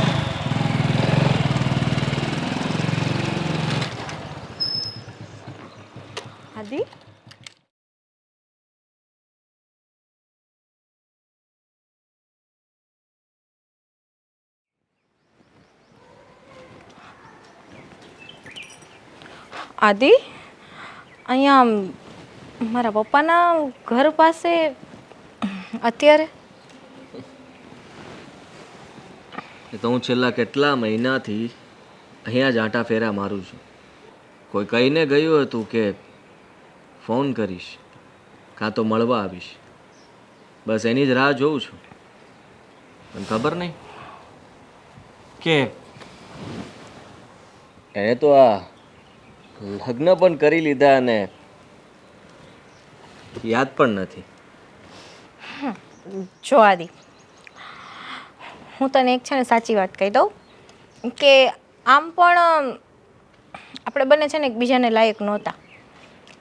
આદિ, આદિ, અહીંયા મારા પપ્પાના ઘર પાસે અત્યારે એ તો હું છેલ્લા કેટલા મહિનાથી અહીંયા જ આંટા ફેરા મારું છું. કોઈ કહીને ગયું હતું કે ફોન કરીશ કાં તો મળવા આવીશ. બસ એની જ રાહ જોઉં છું. પણ ખબર નહીં કે એણે તો આ લગ્ન પણ કરી લીધા અને યાદ પણ નથી. જો આદિ, હું તને એક છે ને સાચી વાત કહી દઉં કે આમ પણ આપણે બંને છે ને એકબીજાને લાયક નહોતા.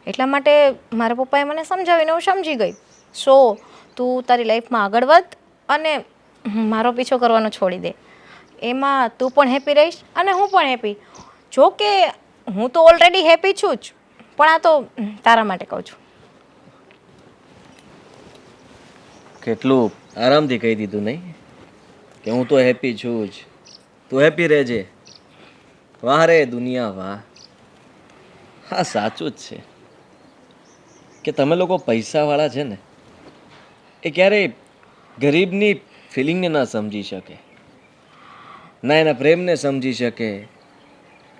એટલા માટે મારા પપ્પાએ મને સમજાવીને હું સમજી ગઈ. તું તારી લાઈફમાં આગળ વધ અને મારો પીછો કરવાનો છોડી દે. એમાં તું પણ હેપી રહીશ અને હું પણ હેપી. જો કે હું તો ઓલરેડી હેપી છું જ, પણ આ તો તારા માટે કહું છું. કેટલું આરામથી કહી દીધું નહીં કે હું તો હેપી છું જ, તું હેપી રહેજે. વાહ રે દુનિયા વાહ. હા સાચું જ છે કે તમે લોકો પૈસાવાળા છે ને એ ક્યારેય ગરીબની ફિલિંગને ના સમજી શકે, ના એના પ્રેમને સમજી શકે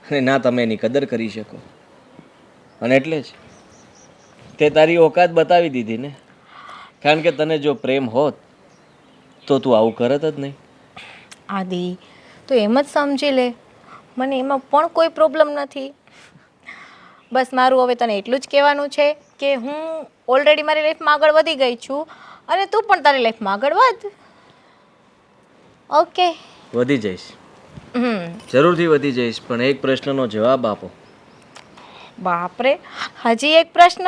અને ના તમે એની કદર કરી શકો. અને એટલે જ તે તારી ઓકાત બતાવી દીધી ને. કારણ કે તને જો પ્રેમ હોત તો તું આવું કરત જ નહીં. આદિ, તો એમ જ સમજી લે, મને એમાં પણ કોઈ પ્રોબ્લેમ નથી. બસ મારું હવે તને એટલું જ કહેવાનું છે કે હું ઓલરેડી મારી લાઈફમાં આગળ વધી ગઈ છું અને તું પણ તારી લાઈફમાં આગળ વધ. ઓકે? વધી જઈશ, જરૂરથી વધી જઈશ, પણ એક પ્રશ્નનો જવાબ આપો. બાપરે, હજી એક પ્રશ્ન?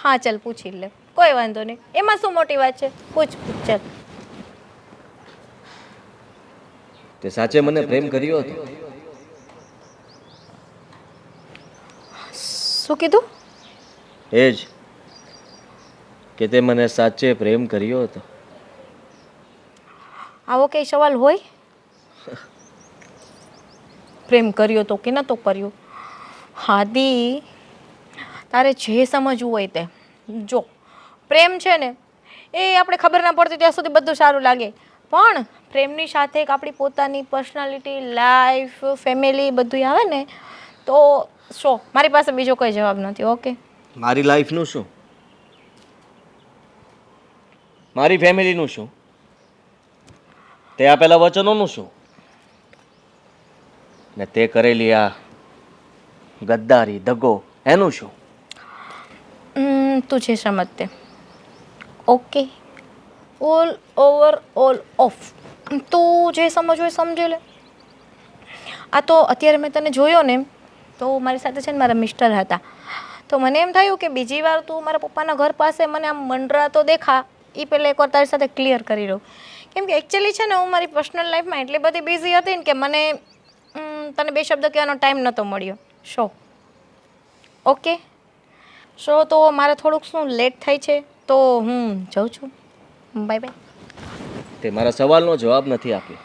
હા ચાલ પૂછી લે, કોઈ વાંધો નહીં. એમાં શું મોટી વાત છે? પૂછ ચાલ. તે સાચે મને પ્રેમ કર્યો હતો? શું કીધું? એ જ કે તે મને સાચે પ્રેમ કર્યો હતો. આવો કઈ સવાલ હોય? પ્રેમ કર્યો તો કે નતો કર્યો? આદિ, તારે જે સમજવું હોય તે જો. પ્રેમ છે ને એ આપણે ખબર ના પડતી ત્યાં સુધી બધું સારું લાગે, પણ પ્રેમની સાથે એક આપણી પોતાની પર્સનાલિટી, લાઈફ, ફેમિલી બધું આવે ને તો મારી પાસે બીજો કોઈ જવાબ નથી. ઓકે? મારી લાઈફનું શું? મારી ફેમિલીનું શું? તે આપેલા વચનોનું શું? ને તે કરેલી આ ગદ્દારી, દગો, એનું શું? તું જે સમજ તે. Okay? All over all of. તું જે સમજવું હોય સમજી લે. આ તો અત્યારે મેં તને જોયો ને તો મારી સાથે છે ને મારા મિસ્ટર હતા, તો મને એમ થયું કે બીજી વાર તું મારા પપ્પાના ઘર પાસે મને આમ મંડરાતો દેખા એ પહેલાં એકવાર તારી સાથે ક્લિયર કરી રહું. કેમ કે એકચ્યુઅલી છે ને હું મારી પર્સનલ લાઈફમાં એટલી બધી બિઝી હતી ને કે મને તને બે શબ્દ કહેવાનો ટાઈમ નહોતો મળ્યો. ઓકે તો મારે થોડુંક શું લેટ થાય છે તો હું જાઉં છું. Bye bye. તે મારા સવાલનો જવાબ નથી આપ્યો.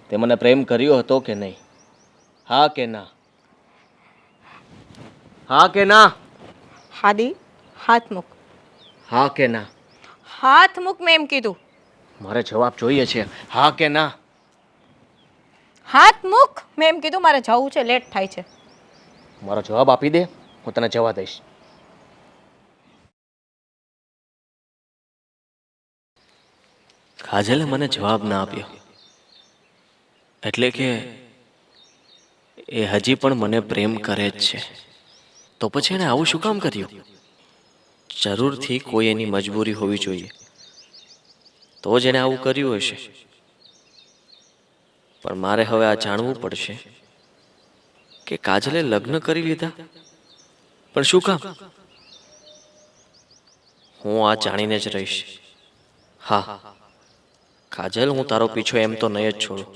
તે મને પ્રેમ કર્યો હતો કે નહીં? હા કે ના? હા કે ના? હાદી હાથ મૂક. હા કે ના? હાથ મૂક મેં એમ કીધું. મારે જવાબ જોઈએ છે. હા કે ના? હાથ મૂક મેં એમ કીધું. મારે જવું છે, લેટ થાય છે. મારો જવાબ આપી દે, હું તને જવા દઈશ. કાજલે મને જવાબ ના આપ્યો, એટલે કે એ હજી પણ મને પ્રેમ કરે જ છે. તો પછી એને આવું શું કામ કર્યું? જરૂરથી કોઈ એની મજબૂરી હોવી જોઈએ, તો જ એને આવું કર્યું હશે. પણ મારે હવે આ જાણવું પડશે કે કાજલે લગ્ન કરી લીધા, પણ શું કામ? હું આ જાણીને જ રહીશ. હા કાજલ, હું તારો પીછો એમ તો નહીં જ છોડું.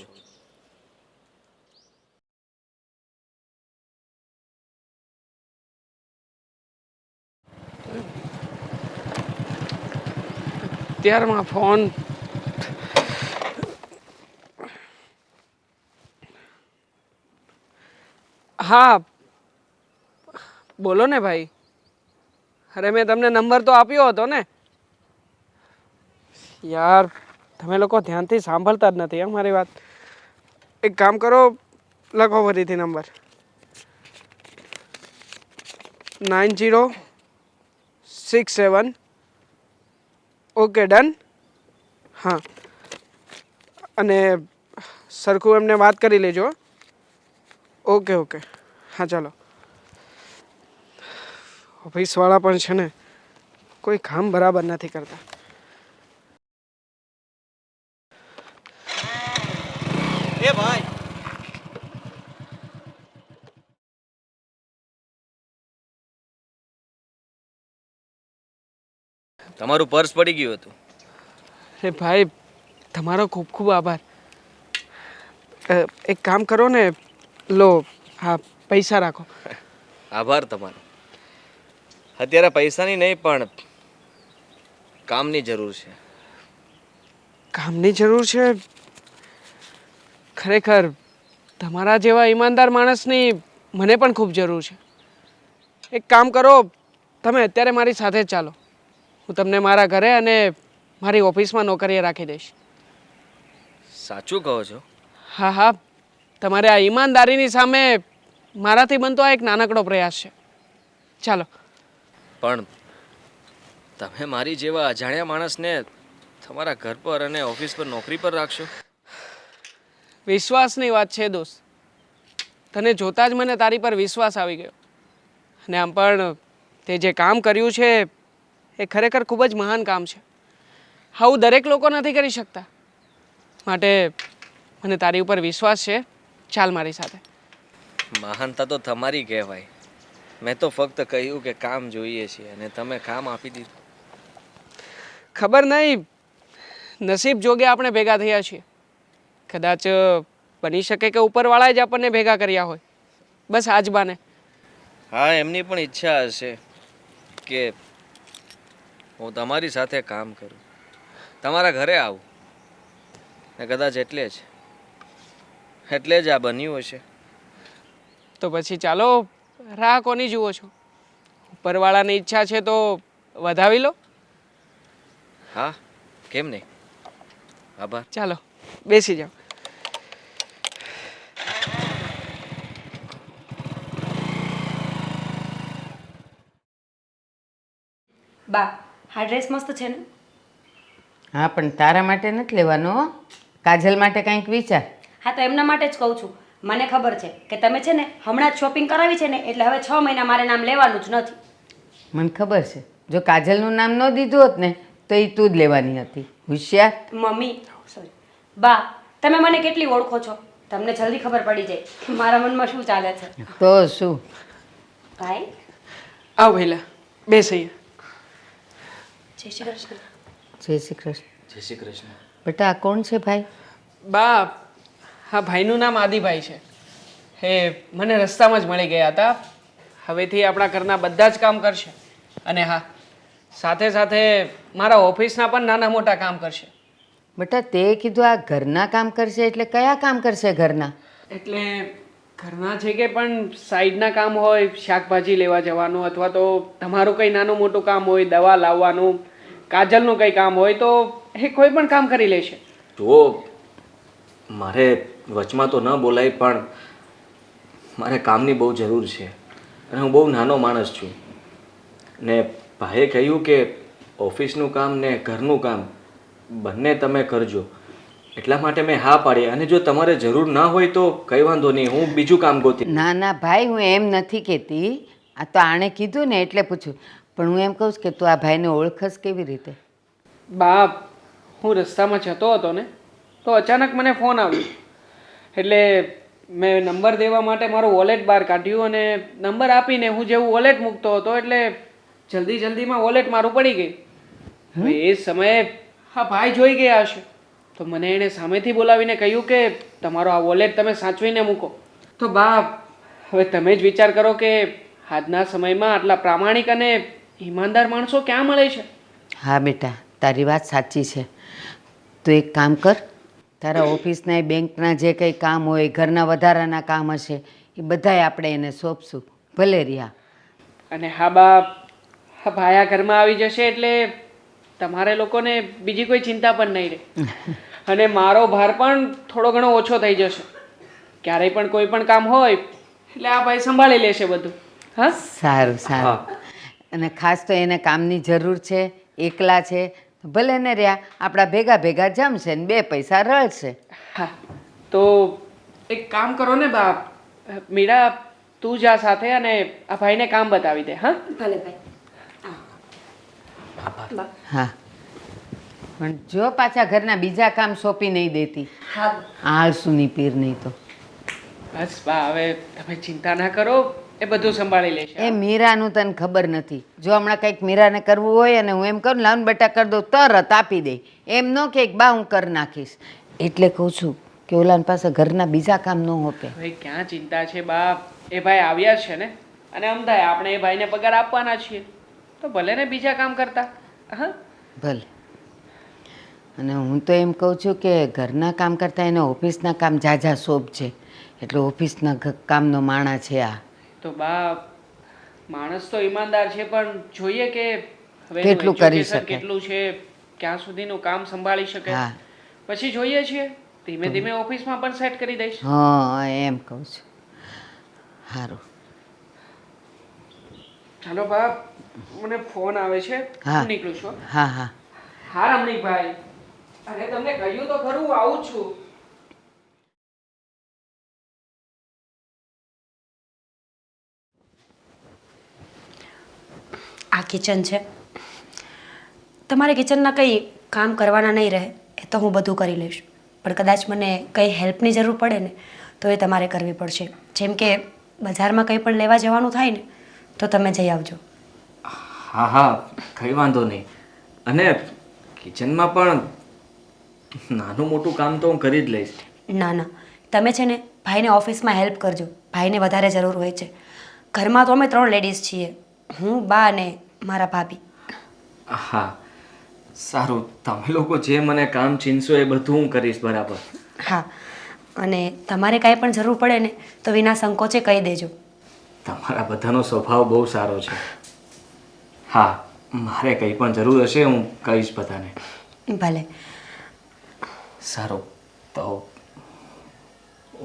અત્યારમાં ફોન હા બોલો ને ભાઈ. અરે મેં તમને નંબર તો આપ્યો હતો ને યાર. તમે લોકો ધ્યાનથી સાંભળતા જ નથી મારી વાત. એક કામ કરો, લખો ફરીથી નંબર 9067. Okay done. હા, અને સરખું એમને વાત કરી લેજો. ઓકે ઓકે હા ચાલો. ઓફિસવાળા પણ છે ને કોઈ કામ બરાબર નથી કરતા. એ ભાઈ, તમારું પર્સ પડી ગયું હતું. અરે ભાઈ, તમારો ખૂબ ખૂબ આભાર. એક કામ કરો ને, લો હા પૈસા રાખો. આભાર તમારો. અત્યારે પૈસાની નહીં પણ કામની જરૂર છે. કામની જરૂર છે? ખરેખર તમારા જેવા ઈમાનદાર માણસની મને પણ ખૂબ જરૂર છે. એક કામ કરો, તમે અત્યારે મારી સાથે જ ચાલો. હું તમને મારા ઘરે અને મારી ઓફિસમાં નોકરીએ રાખી દઈશ. સાચું કહો છો? હા હા, તમારે આ ઈમાનદારીની સામે મારાથી બનતો આ એક નાનકડો પ્રયાસ છે. ચાલો. પણ તમે મારી જેવા અજાણ્યા માણસને તમારા ઘર પર અને ઓફિસ પર નોકરી પર રાખશો? વિશ્વાસની વાત છે દોસ્ત. તને જોતાં જ મને તારી પર વિશ્વાસ આવી ગયો. અને આમ પણ તે જે કામ કર્યું છે એ ખરેખર ખૂબ જ મહાન કામ છે. આવું દરેક લોકો નથી કરી શકતા. માટે મને તારી ઉપર વિશ્વાસ છે. ચાલ મારી સાથે. મહાનતા તો તમારી કહેવાય. મેં તો ફક્ત કહ્યું કે કામ જોઈએ છે અને તમે કામ આપી દીધું. ખબર નહીં નસીબ જોગે આપણે ભેગા થયા છીએ. કદાચ બની શકે કે ઉપરવાળાએ જ આપણને ભેગા કર્યા હોય. બસ આજ બાને. હા, એમની પણ ઈચ્છા હશે કે હું તમારી સાથે કામ કરું, તમારા ઘરે આવું. ને કદાચ એટલે જ આ બન્યું હશે. તો પછી ચાલો, રાહ કોની જુઓ છો? ઉપરવાળાની ઈચ્છા છે તો વધાવી લો. હા, કેમ નહીં. આભાર. ચાલો બેસી જાઓ. બા, આ ડ્રેસ મસ્ત છે ને? હા પણ તારા માટે નથી લેવાનો હો. કાજલ માટે કંઈક વિચાર. હા, તો એમના માટે જ કહું છું. મને ખબર છે કે તમે છે ને હમણાં જ શોપિંગ કરાવી છે ને, એટલે હવે 6 મહિના મારે નામ લેવાનું જ નથી. મને ખબર છે, જો કાજલનું નામ ન દીધું હોત ને તો એ તું જ લેવાની હતી. હોશિયાર. મમ્મી સોરી બા, તમે મને કેટલી ઓળખો છો. તમને જલ્દી ખબર પડી જાય કે મારા મનમાં શું ચાલે છે. તો શું. ભાઈ આવ પહેલા બેસ અહીંયા. જય શ્રી કૃષ્ણ. જય શ્રી કૃષ્ણ. જય શ્રી કૃષ્ણ. બેટા આ કોણ છે ભાઈ? બા હા ભાઈનું નામ આદિભાઈ છે. હે મને રસ્તામાં જ મળી ગયા હતા. હવેથી આપણા ઘરના બધા જ કામ કરશે અને હા સાથે સાથે મારા ઓફિસના પણ નાના મોટા કામ કરશે. બેટા તે કીધું આ ઘરના કામ કરશે એટલે કયા કામ કરશે ઘરના? એટલે ઘરના છે કે પણ સાઈડના કામ હોય, શાકભાજી લેવા જવાનું અથવા તો તમારું કંઈ નાનું મોટું કામ હોય, દવા લાવવાનું, કાજલનું કંઈ કામ હોય તો એ કોઈ પણ કામ કરી લેશે. તો મારે વચમાં તો ન બોલાય પણ મારે કામની બહુ જરૂર છે અને હું બહુ નાનો માણસ છું ને ભાઈએ કહ્યું કે ઓફિસનું કામ ને ઘરનું કામ બંને તમે કરજો એટલા માટે મેં હા પાડી. અને જો તમારે જરૂર ના હોય તો કંઈ વાંધો નહીં, હું બીજું કામ ગોતી. ના ના ભાઈ હું એમ નથી કહેતી, આ તો આણે કીધું ને એટલે પૂછ્યું. પણ હું એમ કહું છું કે તું આ ભાઈને ઓળખસ કેવી રીતે? બા હું રસ્તામાં જતો હતો ને તો અચાનક મને ફોન આવ્યો એટલે મેં નંબર દેવા માટે મારો વોલેટ બહાર કાઢ્યું અને નંબર આપીને હું જેવું વોલેટ મૂકતો હતો એટલે જલ્દીમાં વોલેટ મારું પડી ગઈ. હવે એ સમયે હા ભાઈ જોઈ ગયા હશે તો મને એણે સામેથી બોલાવીને કહ્યું કે તમારો આ વોલેટ તમે સાચવીને મૂકો. તો બા હવે તમે જ વિચાર કરો કે આજના સમયમાં આટલા પ્રામાણિક અને ઈમાનદાર માણસો ક્યાં મળે છે. હા બેટા તારી વાત સાચી છે. તું એક કામ કર, તારા ઓફિસના બેંકના જે કંઈ કામ હોય, ઘરના વધારાના કામ હશે એ બધાય આપણે એને સોંપશું. ભલે રહ્યા. અને હા બા હા ભાઈ આ ઘરમાં આવી જશે એટલે તમારે લોકોને બીજી કોઈ ચિંતા પણ નહીં રહે અને મારો ભાર પણ થોડો ઘણો ઓછો થઈ જશે. ક્યારેય પણ કોઈ પણ કામ હોય એટલે આ ભાઈ સંભાળી લેશે બધું. હા સારું સારું. અને ખાસ તો એને કામની જરૂર છે, એકલા છે, ભલે ને રહ્યા આપણા ભેગા ભેગા જમશે ને બે પૈસા રળશે. હા તો એક કામ કરો ને બા મીરા તું જા સાથે અને આ ભાઈને કામ બતાવી દે. હા ભલે ભાઈ. હા પણ જો પાછા ઘરના બીજા કામ સોંપી નહીં દેતી. હા આળસુની પીર નહીં તો. બસ બા હવે તમે ચિંતા ના કરો, એ બધું સંભાળી લેશે. એ મીરાનું તને ખબર નથી. જો હમણાં કંઈક મીરાને કરવું હોય અને હું એમ કહું લાવન બેટા કરી દઉં તરત આપી દે. એમ ન કે બા હું કરી નાખીશ. એટલે કહું છું કે ઓલાન પાસે ઘરના બીજા કામ ન હોપે. ભાઈ ક્યાં ચિંતા છે બા, એ ભાઈ આવ્યા છે ને અને અમદાય આપણે એ ભાઈને પગાર આપવાના છીએ તો ભલે ને બીજા કામ કરતા. હા ભલે. અને હું તો એમ કહું છું કે ઘરના કામ કરતાં એને ઓફિસના કામ ઝાઝા શોભ છે. એટલે ઓફિસના કામનો માણા છે આ. તો બા માણસ તો ઈમાનદાર છે પણ જોઈએ કે હવે કેટલું કરી શકે. કેટલું છે, ક્યાં સુધીનું કામ સંભાળી શકે. હા પછી જોઈએ છીએ ધીમે ધીમે ઓફિસમાં પણ સેટ કરી દઈશ. હા એમ કહું છું. સારું. ચાલો બા મને ફોન આવે છે, હા. હું નીકળું છું. હા હા હા રમણીકભાઈ, અરે તમને કહ્યું તો ખરું આવું જ છું. આ કિચન છે. તમારે કિચનના કંઈ કામ કરવાના નહીં રહે એ તો હું બધું કરી લઈશ. પણ કદાચ મને કંઈ હેલ્પની જરૂર પડે ને તો એ તમારે કરવી પડશે. જેમ કે બજારમાં કંઈ પણ લેવા જવાનું થાય ને તો તમે જઈ આવજો. હા હા કંઈ વાંધો નહીં. અને કિચનમાં પણ નાનું મોટું કામ તો હું કરી જ લઈશ. ના ના તમે છે ને ભાઈને ઓફિસમાં હેલ્પ કરજો. ભાઈને વધારે જરૂર હોય છે. ઘરમાં તો અમે 3 લેડીઝ છીએ, હું, બા અને મારા ભાભી. હા સારું, તમે લોકો જે મને કામ ચીનશો એ બધું હું કરીશ. બરાબર. હા અને તમારે કાંઈ પણ જરૂર પડે ને તો વિના સંકોચે કહી દેજો. તમારા બધાનો સ્વભાવ બહુ સારો છે. હા મારે કંઈ પણ જરૂર હશે હું કહીશ બધાને. ભલે. સારું તો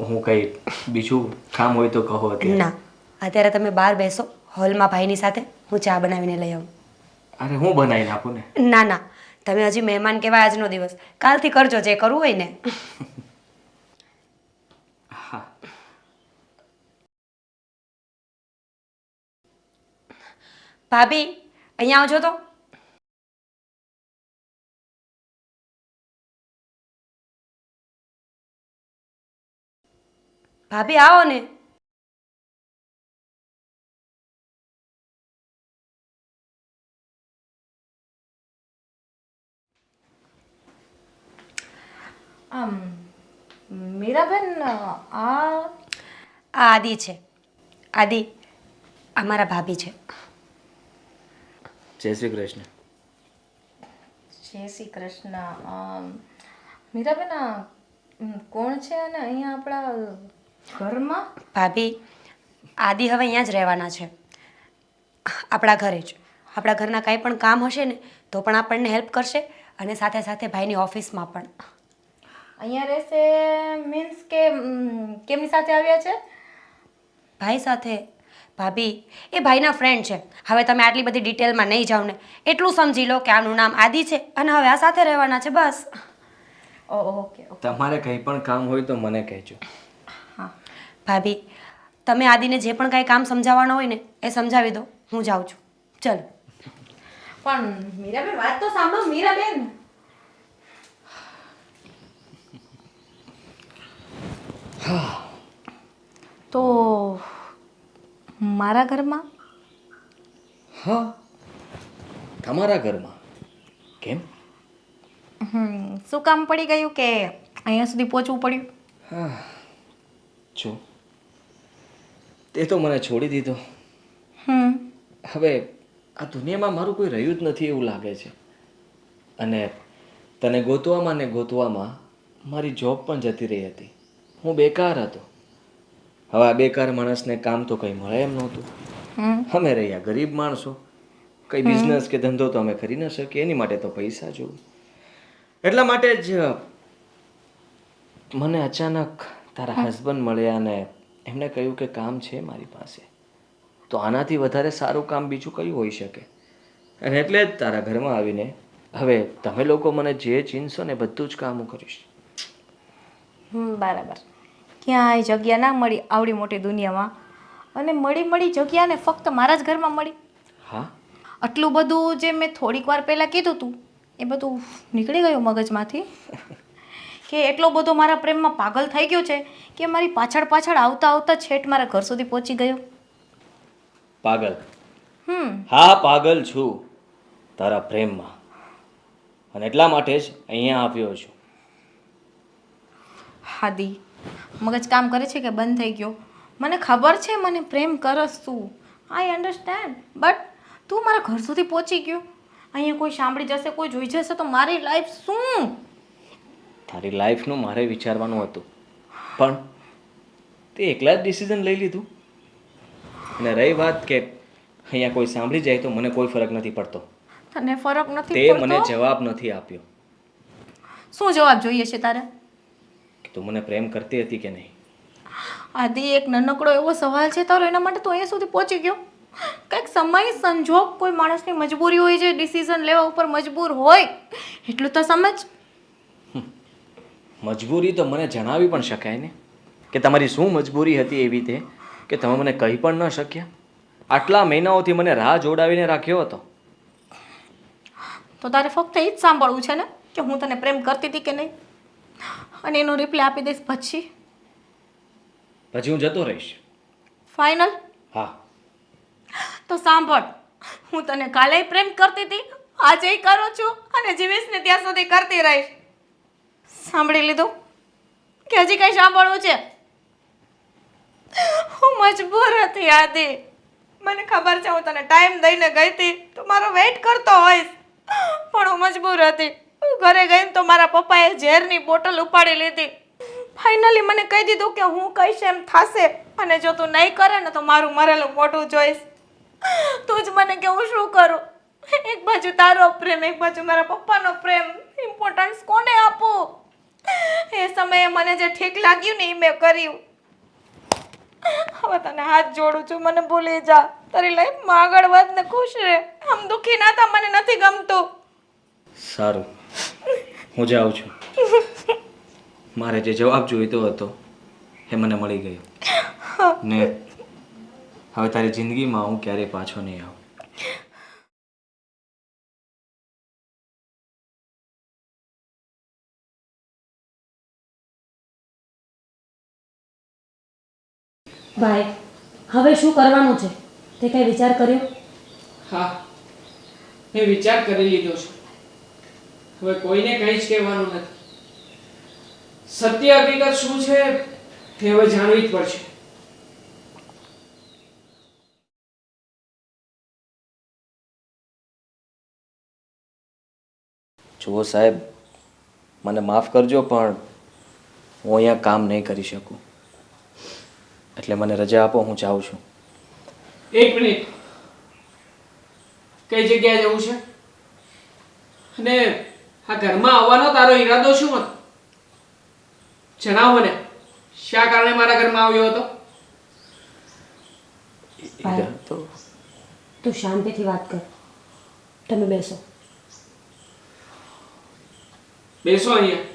હું કંઈ બીજું કામ હોય તો કહો અત્યારે. ના અત્યારે તમે બહાર બેસો હોલમાં ભાઈની સાથે, હું ચા બનાવીને લઈ આવું. અરે હું બનાવી નાખું ને. ના ના તમે હજી મહેમાન કહેવાય આજનો દિવસ, કાલથી કરજો જે કરવું હોય ને. હા ભાભી અહીંયા આવજો તો. ભાભી આવો ને. મીરાબેન આ આદિ છે. આદિ અમારા ભાભી છે. જય શ્રી કૃષ્ણ. જય શ્રી કૃષ્ણ. મીરાબેન આ કોણ છે અને અહીંયા આપણા ઘરમાં? ભાભી, આદિ હવે અહીંયા જ રહેવાના છે, આપણા ઘરે જ. આપણા ઘરના કાંઈ પણ કામ હશે ને તો પણ આપણને હેલ્પ કરશે, અને સાથે સાથે ભાઈની ઓફિસમાં પણ. અહીંયા રહેશે મીન્સ કે કેમની સાથે આવ્યા છે? ભાઈ સાથે. ભાભી, એ ભાઈના ફ્રેન્ડ છે. હવે તમે આટલી બધી ડિટેલમાં નહીં જાઓ ને, એટલું સમજી લો કે આનું નામ આદિ છે અને હવે આ સાથે રહેવાના છે, બસ. ઓકે. તમારે કંઈ પણ કામ હોય તો મને કહેજો. ભાભી, તમે આદિને જે પણ કાંઈ કામ સમજાવવાનું હોય ને એ સમજાવી દો, હું જાઉં છું. ચલો. પણ મીરાબેન વાત તો સાંભળો. મીરાબેન તો મારા ઘરમાં? હા, તમારા ઘરમાં. કેમ? શું કામ પડી ગયું કે અહીંયા સુધી પહોંચવું પડ્યું? જો તે તો મને છોડી દીધો. હમ હવે આ દુનિયામાં મારું કોઈ રહ્યું જ નથી એવું લાગે છે. અને તને ગોતવામાં ને ગોતવામાં મારી જોબ પણ જતી રહી હતી. હું બેકાર હતો. હવે આ બેકાર માણસને કામ તો કંઈ મળે એમ નહોતું. અમે રહ્યા ગરીબ માણસો, કંઈ બિઝનેસ કે ધંધો તો અમે કરી ન શકીએ, એની માટે તો પૈસા જોવું. એટલા માટે જ મને અચાનક તારા હસબન્ડ મળ્યા અને એમણે કહ્યું કે કામ છે મારી પાસે, તો આનાથી વધારે સારું કામ બીજું કયું હોઈ શકે. અને એટલે જ તારા ઘરમાં આવીને હવે તમે લોકો મને જે ચીનશો ને બધું જ કામ હું કરીશ. બરાબર. ક્યાંય જગ્યા ના મળી આવડી મોટી દુનિયામાં, અને મળી જગ્યા ને ફક્ત મારા જ ઘરમાં મળી. હા, આટલું બધું જે મેં થોડીક વાર પહેલાં કીધું હતું એ બધું નીકળી ગયું મગજમાંથી. કે એટલો બધો મારા પ્રેમમાં પાગલ થઈ ગયો છે કે મારી પાછળ આવતા છેટ મારા ઘર સુધી પહોંચી ગયો. પાગલ? હા, પાગલ છું તારા પ્રેમમાં, અને એટલા માટે જ અહીંયા આવ્યો છું. હાદી, મગજ કામ કરે છે કે બંધ થઈ ગયો? મને ખબર છે મને પ્રેમ કરસ તું, આઈ અન્ડરસ્ટેન્ડ, બટ તું મારા ઘર સુધી પહોંચી ગયો. અહીંયા કોઈ સાંભળી જશે, કોઈ જોઈ જશે તો મારી લાઈફ શું? તારી લાઈફનું મારે વિચારવાનું હતું, પણ તે એકલા જ ડિસિઝન લઈ લીધું. અને રહી વાત કે અહીંયા કોઈ સાંભળી જાય તો મને કોઈ ફરક નથી પડતો. તને ફરક નથી તે મને પડતો? જવાબ નથી આપ્યો શું જવાબ જોઈએ છે તારે? કે તું મને પ્રેમ કરતી હતી કે નહીં. આદિ, એક નાનકડો એવો સવાલ છે તારો, એના માટે તું અહીંયા સુધી પહોંચી ગયો. કંઈક સમય સંજોગ, કોઈ માણસની મજબૂરી હોય છે, ડિસિઝન લેવા ઉપર મજબૂર હોય, એટલું તો સમજ. મજબૂરી તો મને જણાવી પણ શકાય ને, કે તમારી શું મજબૂરી હતી એવી તે કે તમે મને કહી પણ ન શક્યા. આટલા મહિનાઓથી મને રાહ જોડાવીને રાખ્યો હતો. તો તારે ફક્ત એ જ સાંભળવું છે ને કે હું તને પ્રેમ કરતી હતી કે નહીં, અને એનો રિપ્લાય આપી દઈશ પછી પછી હું જતો રહીશ. ફાઇનલ? હા. તો સાંભળ, હું તને કાલે પ્રેમ કરતી હતી, આજે કરું છું, અને જીવીશ ને ત્યાં સુધી કરતી રહીશ. સાંભળી લીધું કે હજી કઈ સાંભળવું છે? હું મજબૂર હતી આદિ, મને ખબર છે હું તને ટાઈમ દઈને ગઈ હતી તો મારો વેઇટ કરતો હોઈશ, પણ હું મજબૂર હતી. હું ઘરે ગઈ તો મારા પપ્પાએ ઝેરની બોટલ ઉપાડી લીધી. ફાઇનલી મને કહી દીધું કે હું કહીશ એમ થશે, અને જો તું નહીં કરે ને તો મારું મરેલું મોઢું જોઈશ. તું જ મને કે હું શું કરું? એક બાજુ તારો પ્રેમ, એક બાજુ મારા પપ્પાનો પ્રેમ, ઇમ્પોર્ટન્સ કોને આપું? એ સમયે મને જે ઠીક લાગ્યું ને એ મેં કર્યું. હવે તને હાથ જોડું છું, મને ભૂલી જા. તારી લાઈફમાં આગળ વધ ને ખુશ રહે. આમ દુઃખી ના થા, મને નથી ગમતું. સારું, હું જાઉં છું. મારે જે જવાબ જોઈતો હતો એ મને મળી ગયો ને હવે તારી જિંદગીમાં હું ક્યારેય પાછો નહીં આવું. ભાઈ, હવે શું કરવાનું છે તે કઈ વિચાર કર્યો? હા, મેં વિચાર કરી લીધો છે. હવે કોઈને કંઈ જ કહેવાનું નથી. સત્ય હકીકત શું છે તે હવે જાણવી જ પડશે. જુઓ સાહેબ, મને માફ કરજો પણ હું અહીંયા કામ નહીં કરી શકું. એટલે મને રજા આપો, હું જાઉં છું. એક મિનિટ, કઈ જગ્યાએ જવું છે? અને આ ઘરમાં આવવાનો તારો ઈરાદો શું હતો? જણાવ મને, શા કારણે મારા ઘરમાં આવ્યો હતો? ભાઈ, તું શાંતિથી વાત કર. તમે બેસો. બેસો અહીંયા.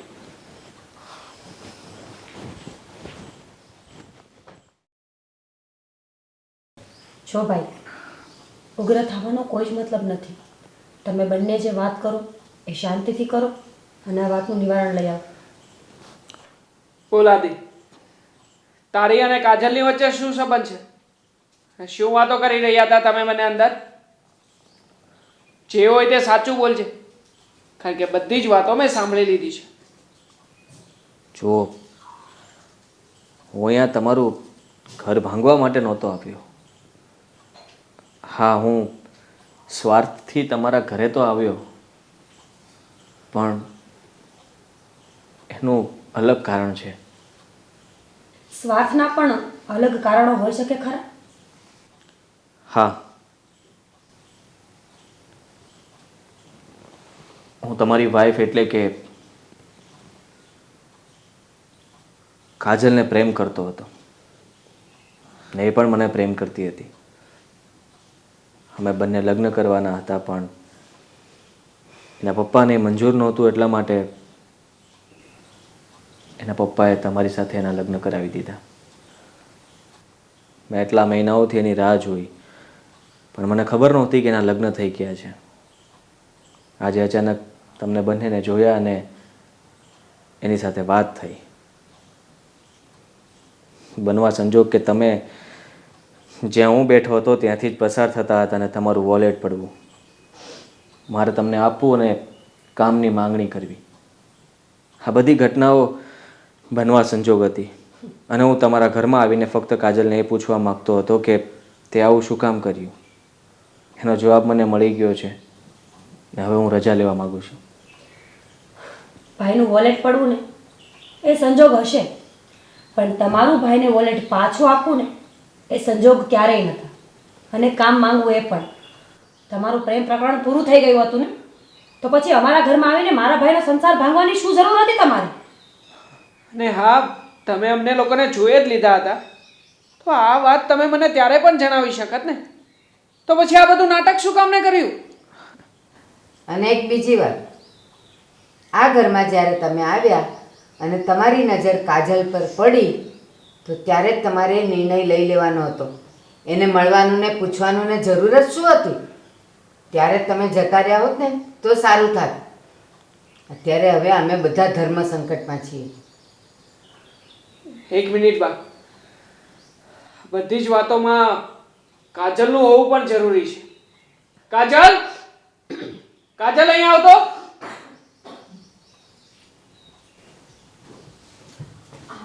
જો ભાઈ, ઉગ્ર થવાનો કોઈ જ મતલબ નથી. તમે બંને જે વાત કરો એ શાંતિથી કરો અને આ વાતનું નિવારણ લઈ આવો. બોલ આદિ, તારી અને કાજલની વચ્ચે શું સંબંધ છે? શું વાતો કરી રહ્યા હતા તમે મને અંદર? જે હોય તે સાચું બોલજે, કારણ કે બધી જ વાતો મેં સાંભળી લીધી છે. જુઓ, હું અહીંયા તમારું ઘર ભાંગવા માટે નહોતો આવ્યો. હા, હું સ્વાર્થથી તમારા ઘરે તો આવ્યો, પણ એનું અલગ કારણ છે. સ્વાર્થના પણ અલગ કારણો હોઈ શકે ખરા? હા, હું તમારી વાઈફ એટલે કે કાજલને પ્રેમ કરતો હતો ને એ પણ મને પ્રેમ કરતી હતી. અમે બંને લગ્ન કરવાના હતા, પણ એના પપ્પાને મંજૂર નહોતું, એટલા માટે એના પપ્પાએ તમારી સાથે એના લગ્ન કરાવી દીધા. મેં એટલા મહિનાઓથી એની રાહ જોઈ, પણ મને ખબર નહોતી કે એના લગ્ન થઈ ગયા છે. આજે અચાનક તમને બંનેને જોયા અને એની સાથે વાત થઈ. બનવા સંજોગ કે તમે જ્યાં હું બેઠો હતો ત્યાંથી જ પસાર થતા હતા અને તમારું વોલેટ પડવું. મારે તમને આપવું અને કામની માંગણી કરવી. આ બધી ઘટનાઓ બનવા સંજોગ હતી અને હું તમારા ઘરમાં આવીને ફક્ત કાજલને એ પૂછવા માગતો હતો કે તે આવું શું કામ કર્યું. એનો જવાબ મને મળી ગયો છે ને હવે હું રજા લેવા માગું છું. ભાઈનું વોલેટ પડવું ને એ સંજોગ હશે, પણ તમારું ભાઈને વોલેટ પાછું આપવું ને એ સંજોગ ક્યારેય નહોતા. અને કામ માંગવું એ પણ. તમારું પ્રેમ પ્રકરણ પૂરું થઈ ગયું હતું ને, તો પછી અમારા ઘરમાં આવીને મારા ભાઈનો સંસાર ભાંગવાની શું જરૂર હતી તમારે? અને હા, તમે અમને લોકોને જોઈ જ લીધા હતા, તો આ વાત તમે મને ત્યારે પણ જણાવી શકત ને. તો પછી આ બધું નાટક શું કામને કર્યું? અને એક બીજી વાત, આ ઘરમાં જ્યારે તમે આવ્યા અને તમારી નજર કાજલ પર પડી તો ત્યારે જ તમારે નિર્ણય લઈ લેવાનો હતો. એને મળવાનું ને પૂછવાનું ને જરૂર જ શું હતી? ત્યારે જ તમે જતા રહ્યા હોત ને તો સારું થાત. અત્યારે હવે અમે બધા ધર્મ સંકટમાં છીએ. એક મિનિટ બા, બધી જ વાતોમાં કાજલનું હોવું પણ જરૂરી છે. કાજલ, કાજલ અહીંયા આવતો.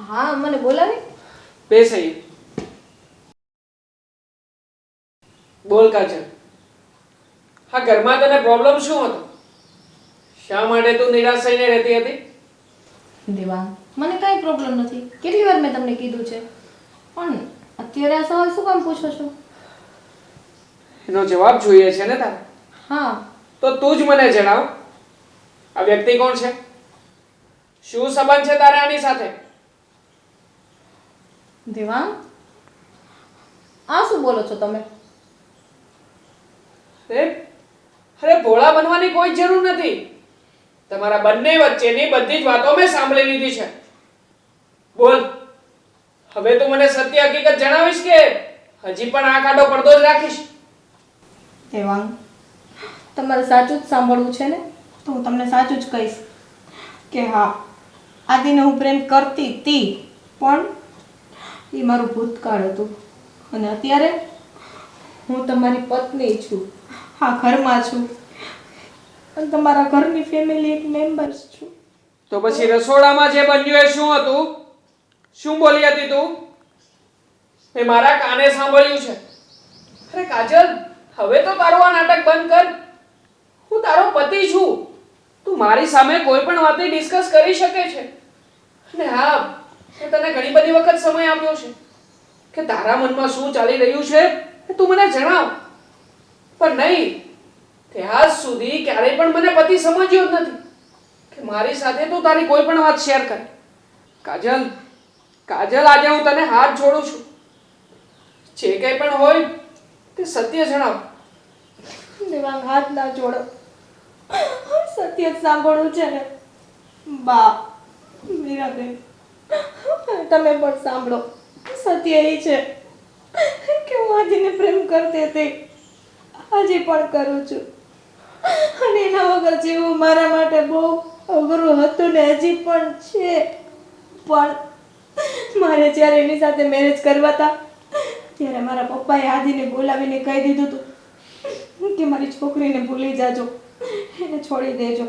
હા, મને બોલાવી. બેસ અહીંયા. બોલ કાજલ, હા ઘરમાં તને પ્રોબ્લેમ શું હતો? શા માટે તું નિરાશ થઈને રહેતી હતી? દેવાંગ, મને કાંઈ પ્રોબ્લેમ નથી. કેટલી વાર મેં તમને કીધું છે, પણ અત્યારે આ સવાલ શું કામ પૂછો છો? એનો જવાબ જોઈએ છે ને તારે? હા. તો તું જ મને જણાવ, આ વ્યક્તિ કોણ છે? શું સંબંધ છે તારે આની સાથે? દેવાંગ, આ શું બોલો છો તમે? અરે ભોળા બનવાની કોઈ જરૂર નથી. તમારા બંને વચ્ચેની બધી જ વાતો મેં સાંભળી લીધી છે. બોલ, હવે તું મને સત્ય હકીકત જણાવીશ કે હજી પણ આ કાઢો પડદો જ રાખીશ? દેવાંગ, તમારે સાચું જ સાંભળવું છે ને, તો હું તમને સાચું જ કહીશ કે હા, આદિને હું પ્રેમ કરતી હતી, પણ એ મારું ભૂતકાળ હતું. અને અત્યારે હું તમારી પત્ની છું, હા ઘરમાં છું, અને તમારા ઘરની ફેમિલી એક મેમ્બર્સ છું. તો પછી રસોડામાં જે બન્યું એ શું હતું? શું બોલી હતી તું? મેં મારા કાને સાંભળ્યું છે. અરે કાજલ, હવે તો તારું આ નાટક બંધ કર. હું તારો પતિ છું. તું મારી સામે કોઈ પણ વાતે ડિસ્કસ કરી શકે છે. અને હા, મેં તને ઘણી બધી વખત સમય આપ્યો છે કે તારા મનમાં શું ચાલી રહ્યું છે એ તું મને જણાવ. પણ નહીં, તે આજ સુધી ક્યારેય પણ મને પતિ સમજ્યો જ નથી કે મારી સાથે તું તારી કોઈ પણ વાત શેર કર. કાજલ, કાજલ, આજે હું તને હાથ જોડું છું. જે કંઈ પણ હોય તે સત્ય જણાવ. દેવાંગ, હાથ ના જોડો. સત્ય જ સાંભળવું છે ને. બા, મીરાબેન, તમે પણ સાંભળો. સત્ય એ છે કે હું આજીને પ્રેમ કરતી હતી, હજી પણ કરું છું. અને એના વગર જીવવું મારા માટે બહુ અઘરું હતું ને હજી પણ છે. પણ મારે જ્યારે એની સાથે મેરેજ કરવા હતા ત્યારે મારા પપ્પાએ આદિને બોલાવીને કહી દીધું હતું કે મારી છોકરીને ભૂલી જાજો, એને છોડી દેજો.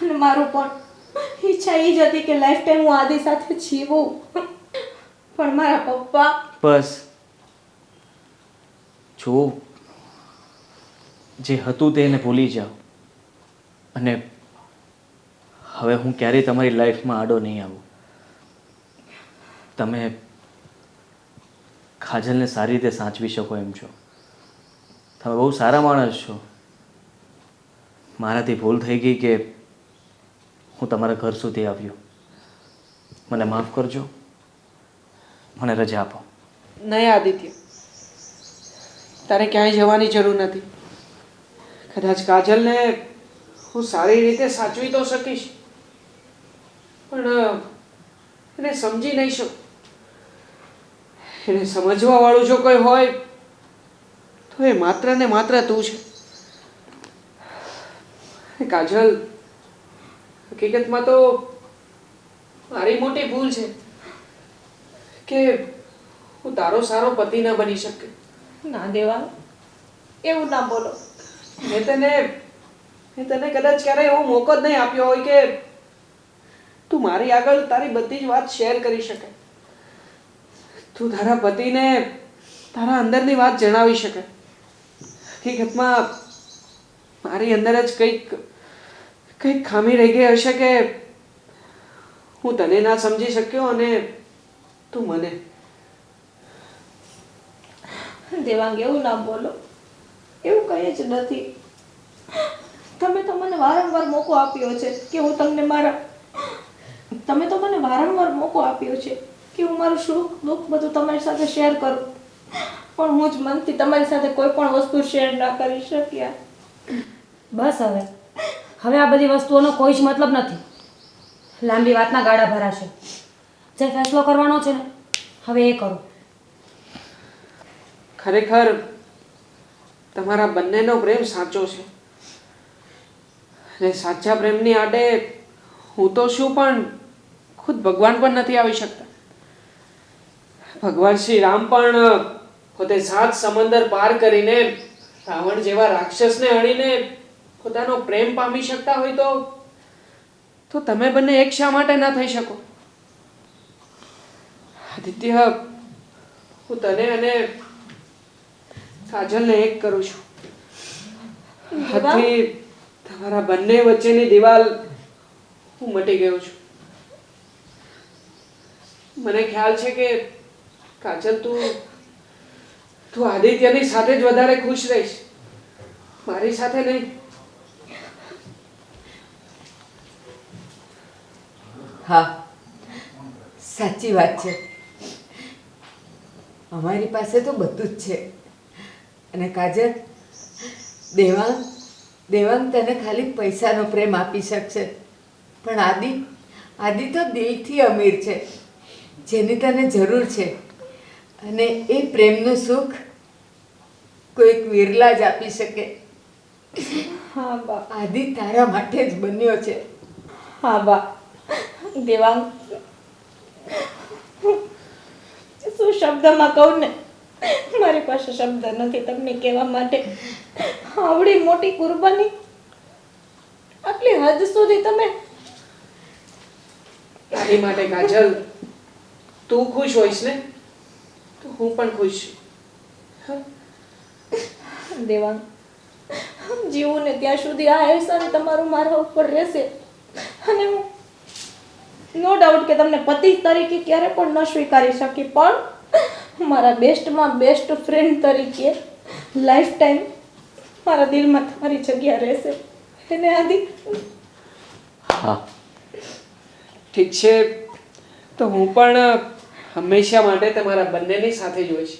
અને મારું પણ ઈચ્છા એ જ હતી કે લાઈફ ટાઈમ હું આદિ સાથે જીવું. પણ મારા પપ્પા... બસ જો જે હતું તેને ભૂલી જાઓ. અને હવે હું ક્યારેય તમારી લાઈફમાં આડો નહીં આવું. તમે કાજલને સારી રીતે સાચવી શકો એમ છો. તમે બહુ સારા માણસ છો. મારાથી ભૂલ થઈ ગઈ કે હું તમારા ઘર સુધી આવ્યો. મને માફ કરજો. મને રજા આપો. નહીં આદિત્ય, તારે ક્યાંય જવાની જરૂર નથી. કદાચ કાજલને હું સારી રીતે સાચવી તો શકીશ, પણ એને સમજી નહીં શકું. એને સમજવા વાળું જો કોઈ હોય તો એ માત્ર ને માત્ર તું છે. કાજલ, હકીકતમાં તો મારી મોટી ભૂલ છે કે હું તારો સારો પતિ ન બની શકે. ના દેવાંગ, એવું ના બોલો. મેં તને કદાચ ક્યારેય એવો મોકો જ નહીં આપ્યો હોય કે તું મારી આગળ તારી બધી જ વાત શેર કરી શકે. તું તારા પતિને તારા અંદરની વાત જણાવી શકે. હકીકતમાં મારી અંદર જ કંઈક ખામી રહી ગઈ હશે કે હું તને ના સમજી શક્યો અને તું મને. દેવાંગ, એવું ના બોલો. એવું કંઈ જ નથી. તમે તો મને વારંવાર મોકો આપ્યો છે કે હું તમને તમે તો મને વારંવાર મોકો આપ્યો છે કે હું મારું સુખ દુઃખ બધું તમારી સાથે શેર કરું, પણ હું જ મનથી તમારી સાથે કોઈ પણ વસ્તુ શેર ના કરી શક્યા. બસ હવે આ બધી વસ્તુઓનો કોઈ જ મતલબ નથી. લાંબી વાતના ગાળા ભરાશે. જે ફેસલો કરવાનો છે ને, હવે એ કરો. ખરેખર તમારા બંનેનો પ્રેમ સાચો છે. અને સાચા પ્રેમની આડે હું તો શું પણ ખુદ ભગવાન પણ નથી આવી શકતા. ભગવાન શ્રી રામ પણ પોતે 7 સમંદર પાર કરીને રાવણ જેવા રાક્ષસને હણીને પોતાનો પ્રેમ પામી શકતા હોય તો તમે બંને એક શા માટે ના થઈ શકો? આદિત્ય, હું તને અને કાજલને એક કરું છું. આથી તમારા બંને વચ્ચેની દિવાલ હું મટી ગયો છું. મને ખ્યાલ છે કે કાજલ, તું આદિત્યની સાથે જ વધારે ખુશ રહીશ, મારી સાથે નહીં. હા, સાચી વાત છે. અમારી પાસે તો બધું જ છે. અને કાજલ, દેવાંગ તને ખાલી પૈસાનો પ્રેમ આપી શકશે, પણ આદિ તો દિલથી અમીર છે, જેની તને જરૂર છે. અને એ પ્રેમનું સુખ કોઈક વિરલા જ આપી શકે. હા બા. આદિ તારા માટે જ બન્યો છે. હા બા. દેવાંગ, શું શબ્દમાં કહું ને, મારી પાસે શબ્દ નથી તમને કહેવા માટે. આવડી મોટી કુરબાની આટલી હદ સુધી તમે તારી માટે કાજલ તું ખુશ હોઈશ ને તો હું પણ ખુશ છું. દેવાંગ, જીવું ને ત્યાં સુધી આ અહેસાન તમારું મારા ઉપર રહેશે. અને હું નો ડાઉટ કે તમને પતિ તરીકે ક્યારે પણ ન સ્વીકારી શકી, પણ મારા બેસ્ટમાં બેસ્ટ ફ્રેન્ડ તરીકે લાઈફ ટાઈમ મારા દિલમાં તમારી જગ્યા રહેશે. એને આદિ હા ઠીક છે, તો હું પણ હંમેશા માટે તમારા બંનેની સાથે જ હોઈશ.